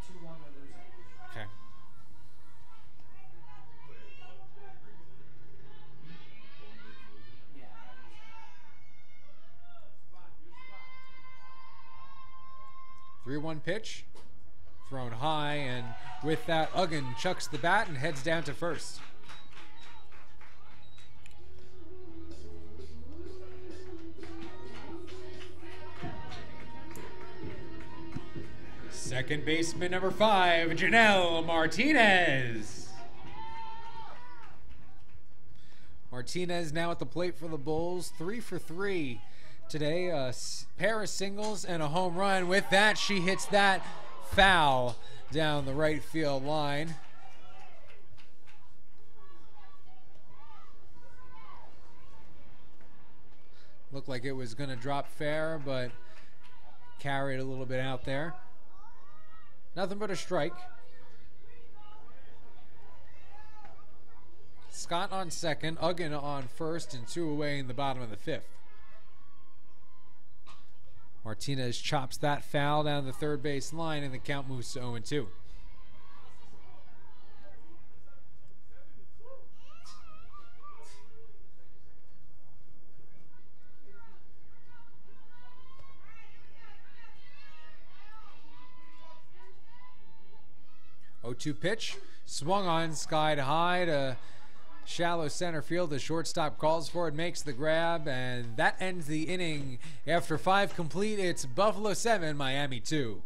2-1, we're losing. Okay. Yeah, we're losing. 3-1 pitch. thrown high, and with that, Uggan chucks the bat and heads down to first. Second baseman number 5, Janelle Martinez. Martinez now at the plate for the Bulls, 3 for 3 today. A pair of singles and a home run. With that, she hits that foul down the right field line. Looked like it was going to drop fair, but carried a little bit out there. Nothing but a strike. Scott on second, Uggan on first, and 2 away in the bottom of the 5th. Martinez chops that foul down the third base line, and the count moves to 0-2. Oh-2 pitch, swung on, skied high to shallow center field. The shortstop calls for it, makes the grab, and that ends the inning. After 5 complete, it's Buffalo 7, Miami 2.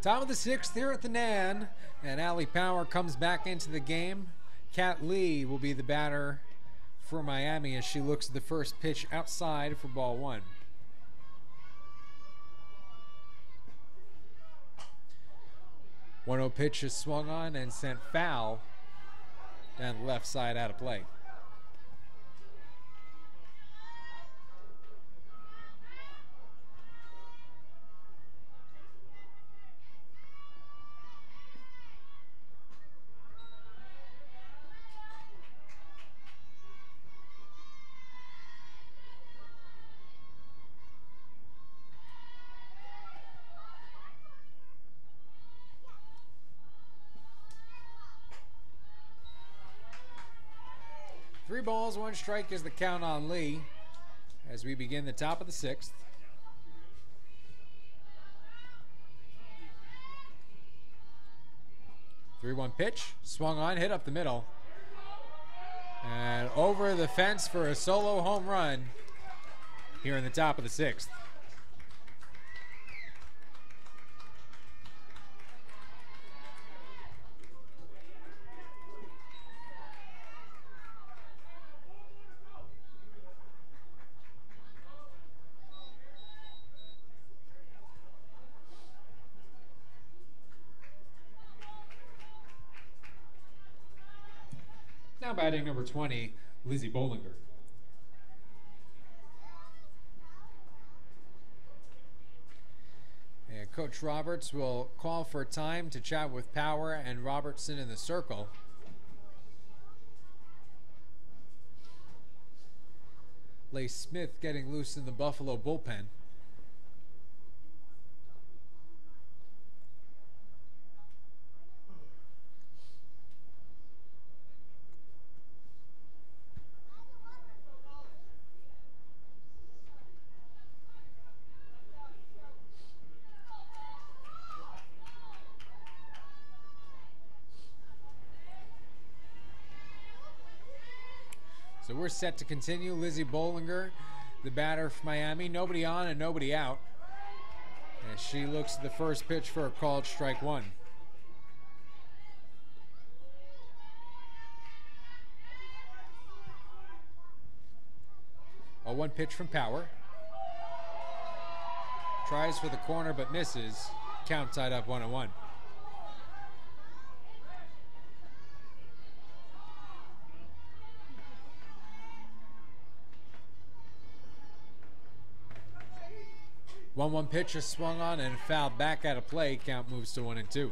Top of the 6th here at the Nan, and Allie Power comes back into the game. Kat Lee will be the batter for Miami as she looks at the first pitch outside for ball 1. 1-0 pitch is swung on and sent foul down the left side out of play. Three balls, 1 strike is the count on Lee as we begin the top of the 6th. The 3-1 pitch, swung on, hit up the middle, and over the fence for a solo home run here in the top of the 6th. Now batting number 20, Lizzie Bollinger. And Coach Roberts will call for time to chat with Power and Robertson in the circle. Lace Smith getting loose in the Buffalo bullpen. So we're set to continue. Lizzie Bollinger, the batter for Miami. Nobody on and nobody out. As she looks at the first pitch for a called strike one. A one pitch from Power. Tries for the corner but misses. Count tied up 1-1. One pitch is swung on and fouled back out of play. Count moves to 1-2.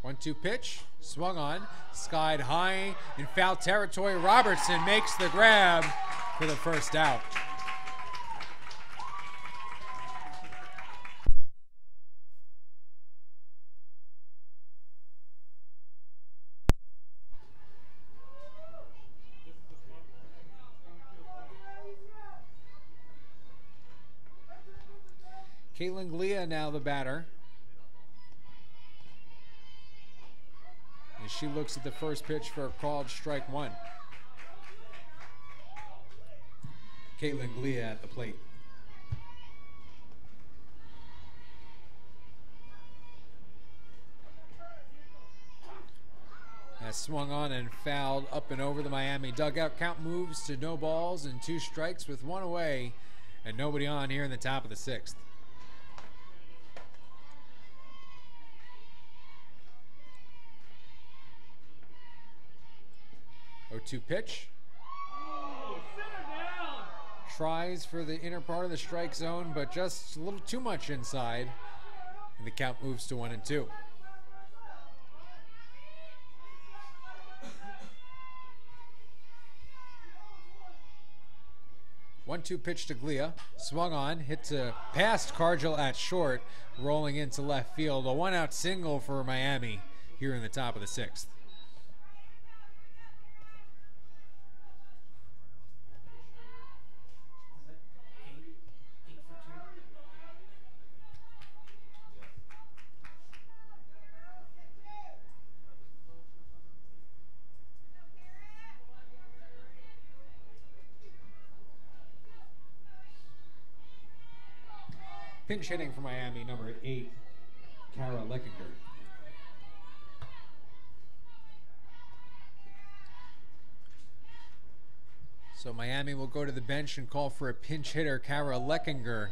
One-two pitch, swung on, skied high in foul territory. Robertson makes the grab for the first out. Caitlin Glia now the batter. As she looks at the first pitch for a called strike one. Caitlin Glia at the plate. Has swung on and fouled up and over the Miami dugout. Count moves to no balls and 2 strikes with 1 away and nobody on here in the top of the 6th. 0-2 pitch. Tries for the inner part of the strike zone, but just a little too much inside. And the count moves to 1-2. One-two pitch to Glia. Swung on, hit to past Cargill at short, rolling into left field. A 1-out single for Miami here in the top of the 6th. Pinch hitting for Miami, number 8, Kara Leckinger. So Miami will go to the bench and call for a pinch hitter. Kara Leckinger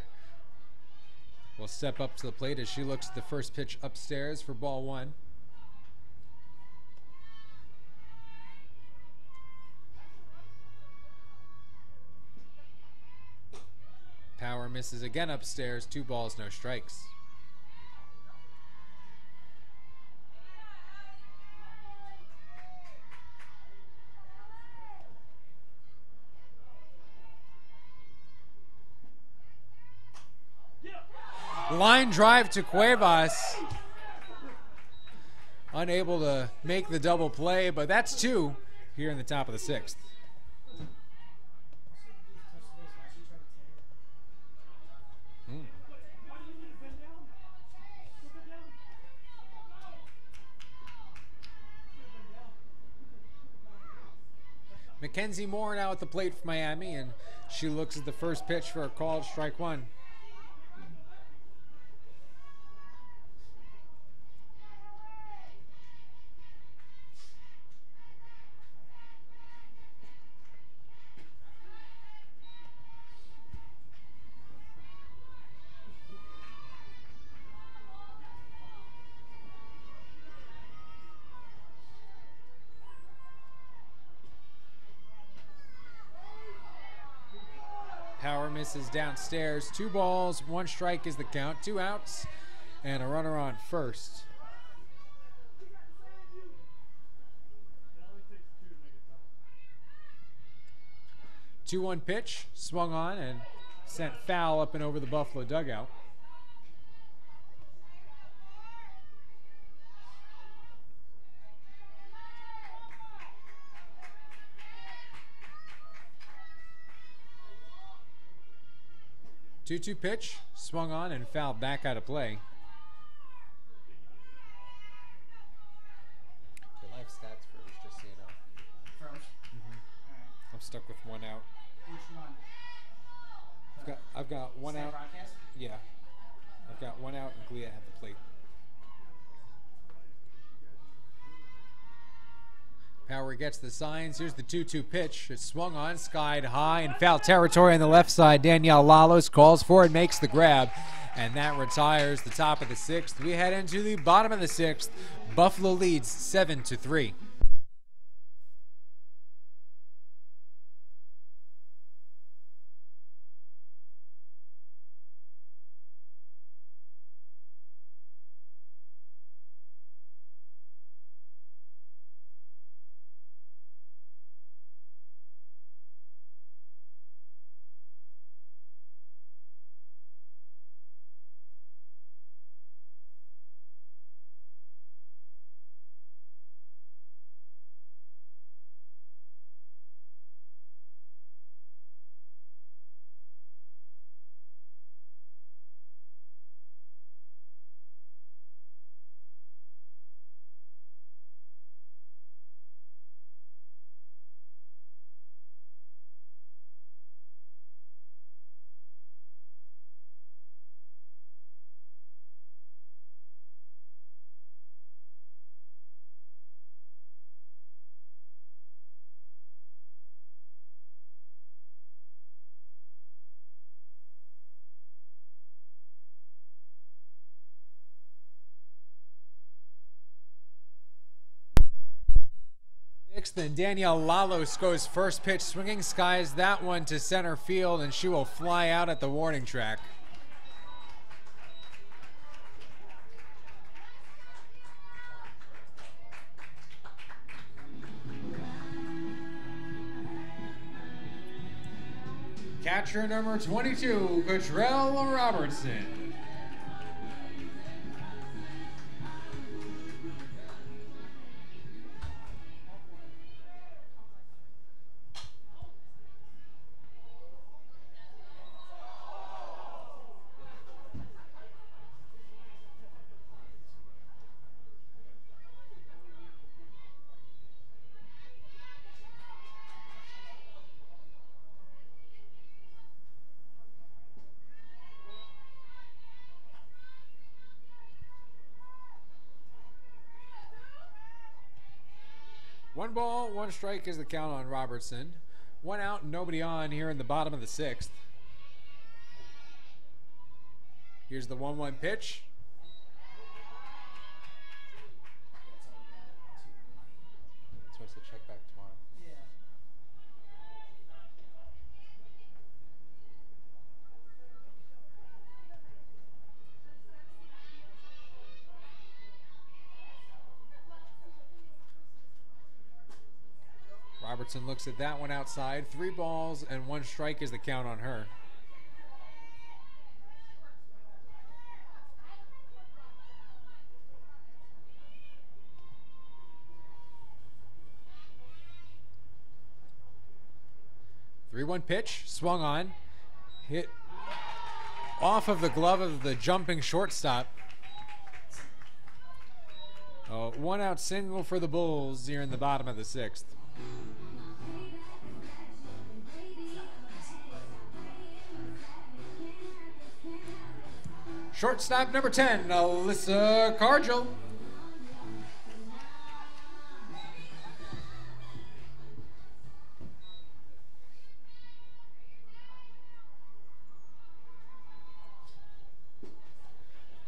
will step up to the plate as she looks at the first pitch upstairs for ball 1. Power misses again upstairs. 2 balls, no strikes. Line drive to Cuevas. Unable to make the double play, but that's 2 here in the top of the 6th. Mackenzie Moore now at the plate for Miami, and she looks at the first pitch for a called strike one. Power misses downstairs. 2 balls, 1 strike is the count. 2 outs and a runner on first. The 2-1 pitch, swung on and sent foul up and over the Buffalo dugout. 2-2 pitch, swung on and fouled back out of play. Your life stats froze, just so you know. Froze. Alright. I'm stuck with one out. Which one? I've got one Same out. broadcast? Yeah. I've got one out and Glia at the plate. Power gets the signs. Here's the 2-2 pitch. It's swung on, skied high, in foul territory on the left side. Danielle Lalos calls for it, makes the grab, and that retires the top of the sixth. We head into the bottom of the sixth. Buffalo leads 7-3. Sixth, and Danielle Lalos goes first pitch, swinging, skies that one to center field, and she will fly out at the warning track. Catcher number 22, Cottrell Robertson. One ball, one strike is the count on Robertson. One out, nobody on here in the bottom of the sixth. Here's the 1-1 pitch. Supposed to check back tomorrow. Yeah. Robertson looks at that one outside. 3 balls and 1 strike is the count on her. Three-one pitch, swung on, hit off of the glove of the jumping shortstop. One out single for the Bulls here in the bottom of the sixth. Shortstop number 10, Alyssa Cargill.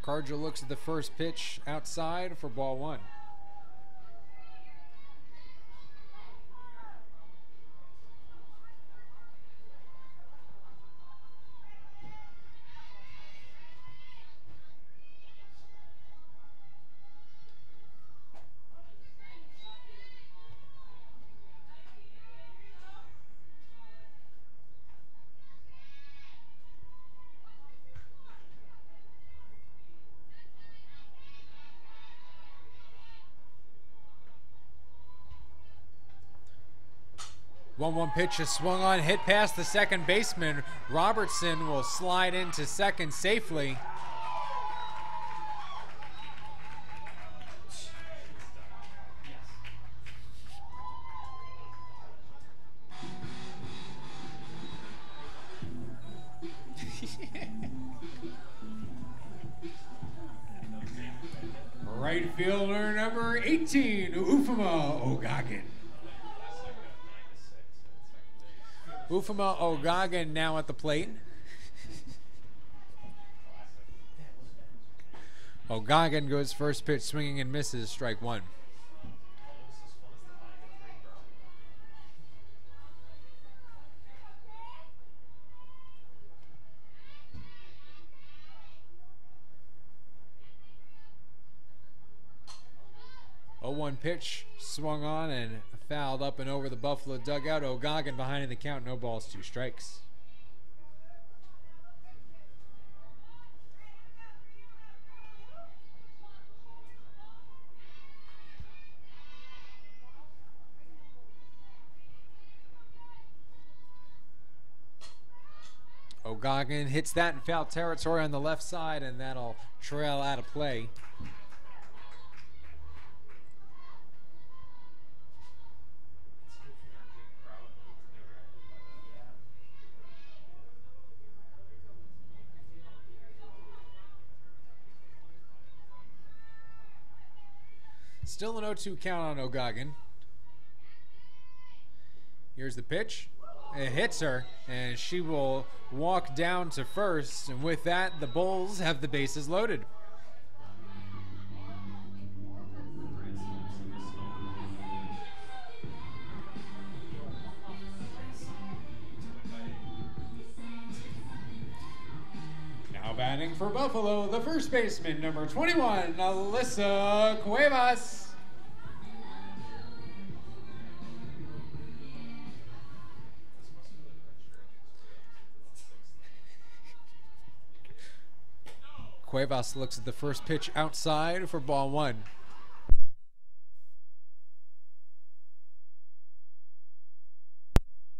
Cargill looks at the first pitch outside for ball 1. 1-1 pitch is swung on, hit past the second baseman. Robertson will slide into second safely. Right fielder number 18, Ufema Ogagan. Ufema Ogagan now at the plate. Ogagan goes first pitch swinging and misses, strike one. Oh, 1 pitch swung on and fouled up and over the Buffalo dugout. Ogagan behind in the count, no balls, 2 strikes. Ogagan hits that in foul territory on the left side, and that'll trail out of play. Still an 0-2 count on Ogagan. Here's the pitch. It hits her, and she will walk down to first. And with that, the Bulls have the bases loaded. Now batting for Buffalo, the first baseman, number 21, Alyssa Cuevas. Cuevas looks at the first pitch outside for ball 1.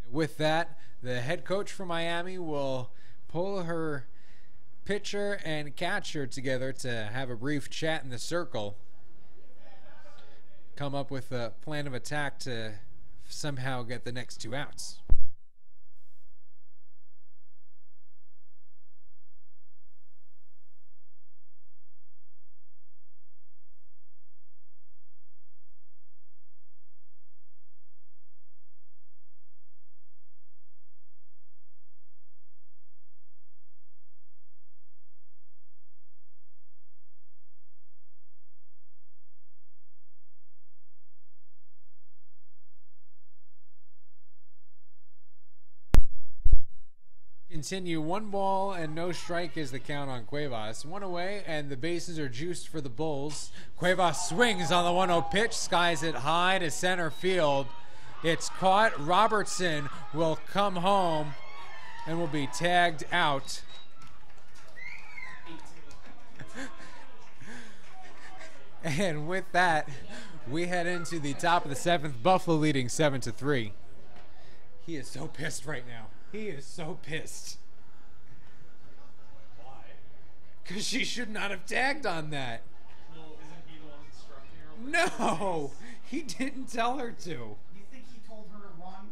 And with that, the head coach for Miami will pull her pitcher and catcher together to have a brief chat in the circle. Come up with a plan of attack to somehow get the next 2 outs. Continue, 1 ball and no strike is the count on Cuevas. 1 away and the bases are juiced for the Bulls. Cuevas swings on the 1-0 pitch, skies it high to center field. It's caught. Robertson will come home and will be tagged out. And with that, we head into the top of the 7th, Buffalo leading 7-3. He is so pissed right now. He is so pissed. Why? Because she should not have tagged on that. Well, isn't he the one instructing her? No, he didn't tell her to. You think he told her to run?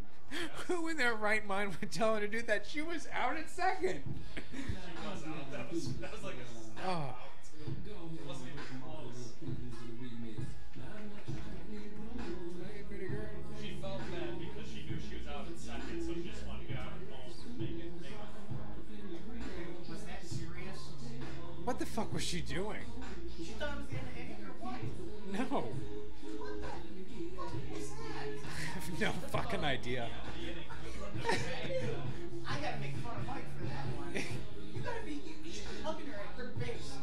Who in their right mind would tell her to do that? She was out at second. She was out. That was like a snap Oh. out. It wasn't even close. She felt bad because she knew she was out at second, so she just wanted to get out and almost make it. Was that serious? What the fuck was she doing? She thought it was the end of the inning or what? No. What was that? I have no fucking idea. I gotta make fun of Mike for that one. You gotta be hugging her at third base.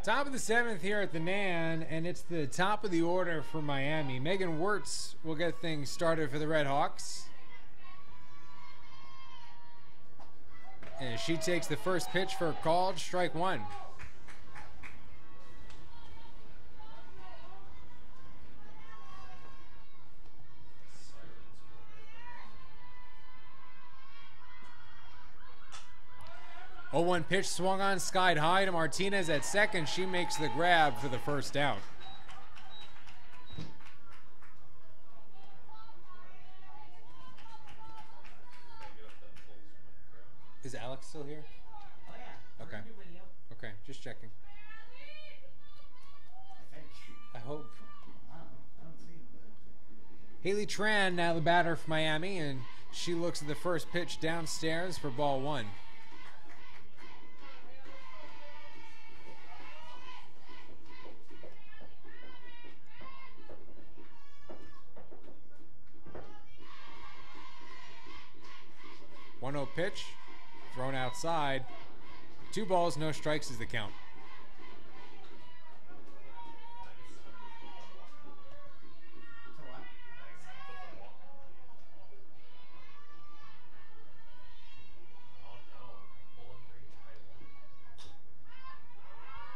Top of the 7th here at the Nan, and it's the top of the order for Miami. Megan Wirtz will get things started for the Red Hawks. And she takes the first pitch for a called strike one. Oh, 1 pitch swung on, skied high to Martinez at second. She makes the grab for the first out. Is Alex still here? Oh yeah. Okay. We're gonna do video, Okay, just checking. I think. I hope. I don't see it. Haley Tran, now the batter for Miami, and she looks at the first pitch downstairs for ball one. One 0 pitch, thrown outside. 2 balls, no strikes is the count.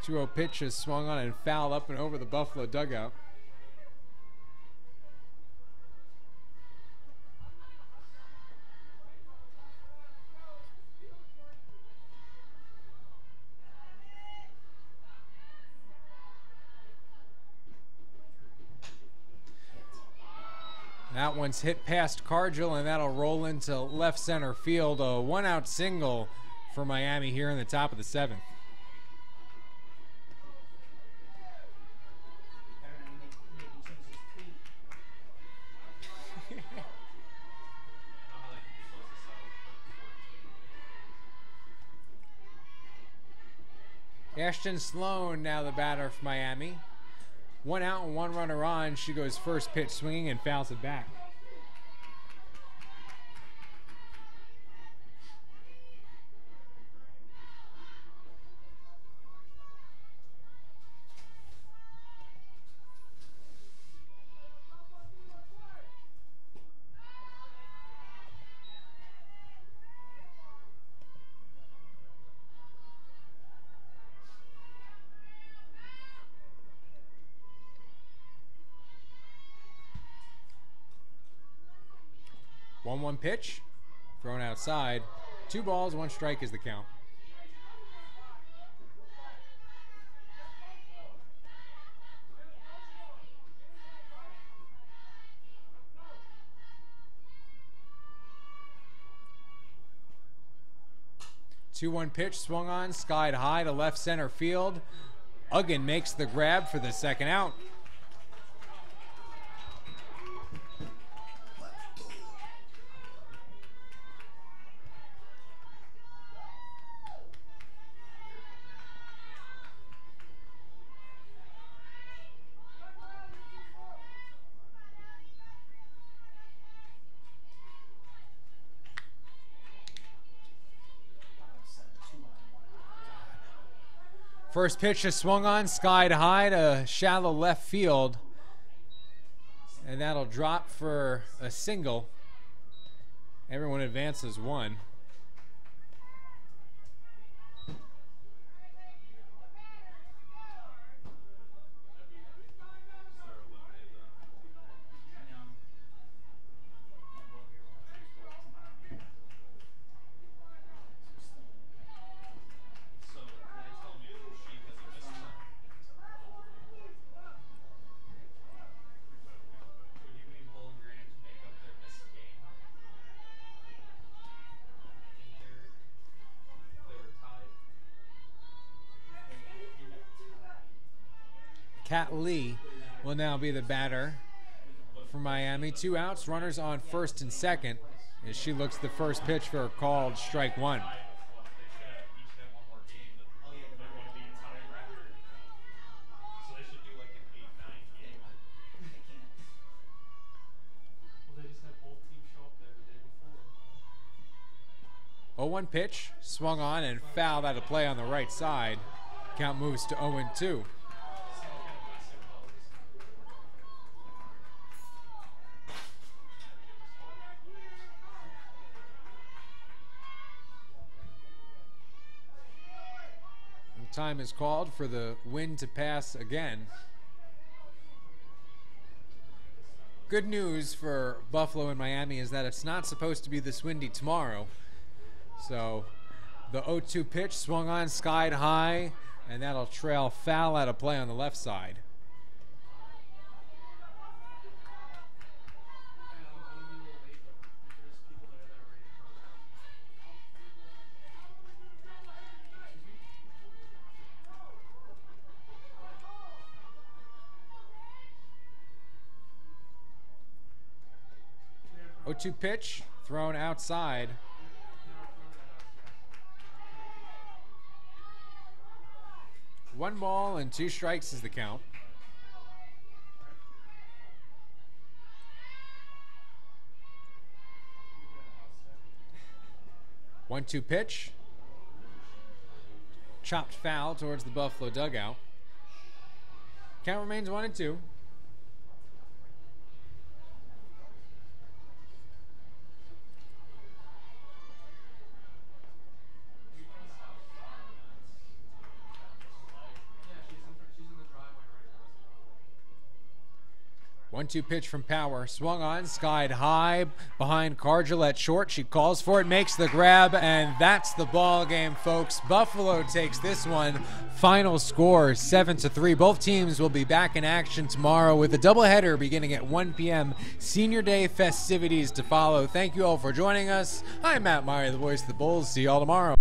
So what? 2-0 pitch is swung on and fouled up and over the Buffalo dugout. That one's hit past Cargill, and that'll roll into left center field. A 1-out single for Miami here in the top of the 7th. Better than making change his tweet. Ashton Sloan now the batter for Miami. 1 out and 1 runner on. She goes first pitch swinging and fouls it back. One pitch, thrown outside. 2 balls, 1 strike is the count. Two-one pitch swung on, skied high to left center field. Uggan makes the grab for the second out. First pitch is swung on, skied high to shallow left field. And that'll drop for a single. Everyone advances 1. Kat Lee will now be the batter for Miami. 2 outs, runners on first and second as she looks at the first pitch for a called strike one. Oh, 1 pitch, swung on and fouled out of play on the right side. Count moves to 0-2. Time is called for the wind to pass again. Good news for Buffalo and Miami is that it's not supposed to be this windy tomorrow. So the 0-2 pitch swung on, skied high, and that'll trail foul out of play on the left side. Oh, 0-2 pitch thrown outside. One ball and 2 strikes is the count. One-two pitch. Chopped foul towards the Buffalo dugout. Count remains 1-2. One-two pitch from Power. Swung on, skied high behind Cargill at short. She calls for it, makes the grab, and that's the ball game, folks. Buffalo takes this one. Final score 7-3. Both teams will be back in action tomorrow with a doubleheader beginning at 1 p.m. Senior Day festivities to follow. Thank you all for joining us. I'm Matt Meyer, the voice of the Bulls. See you all tomorrow.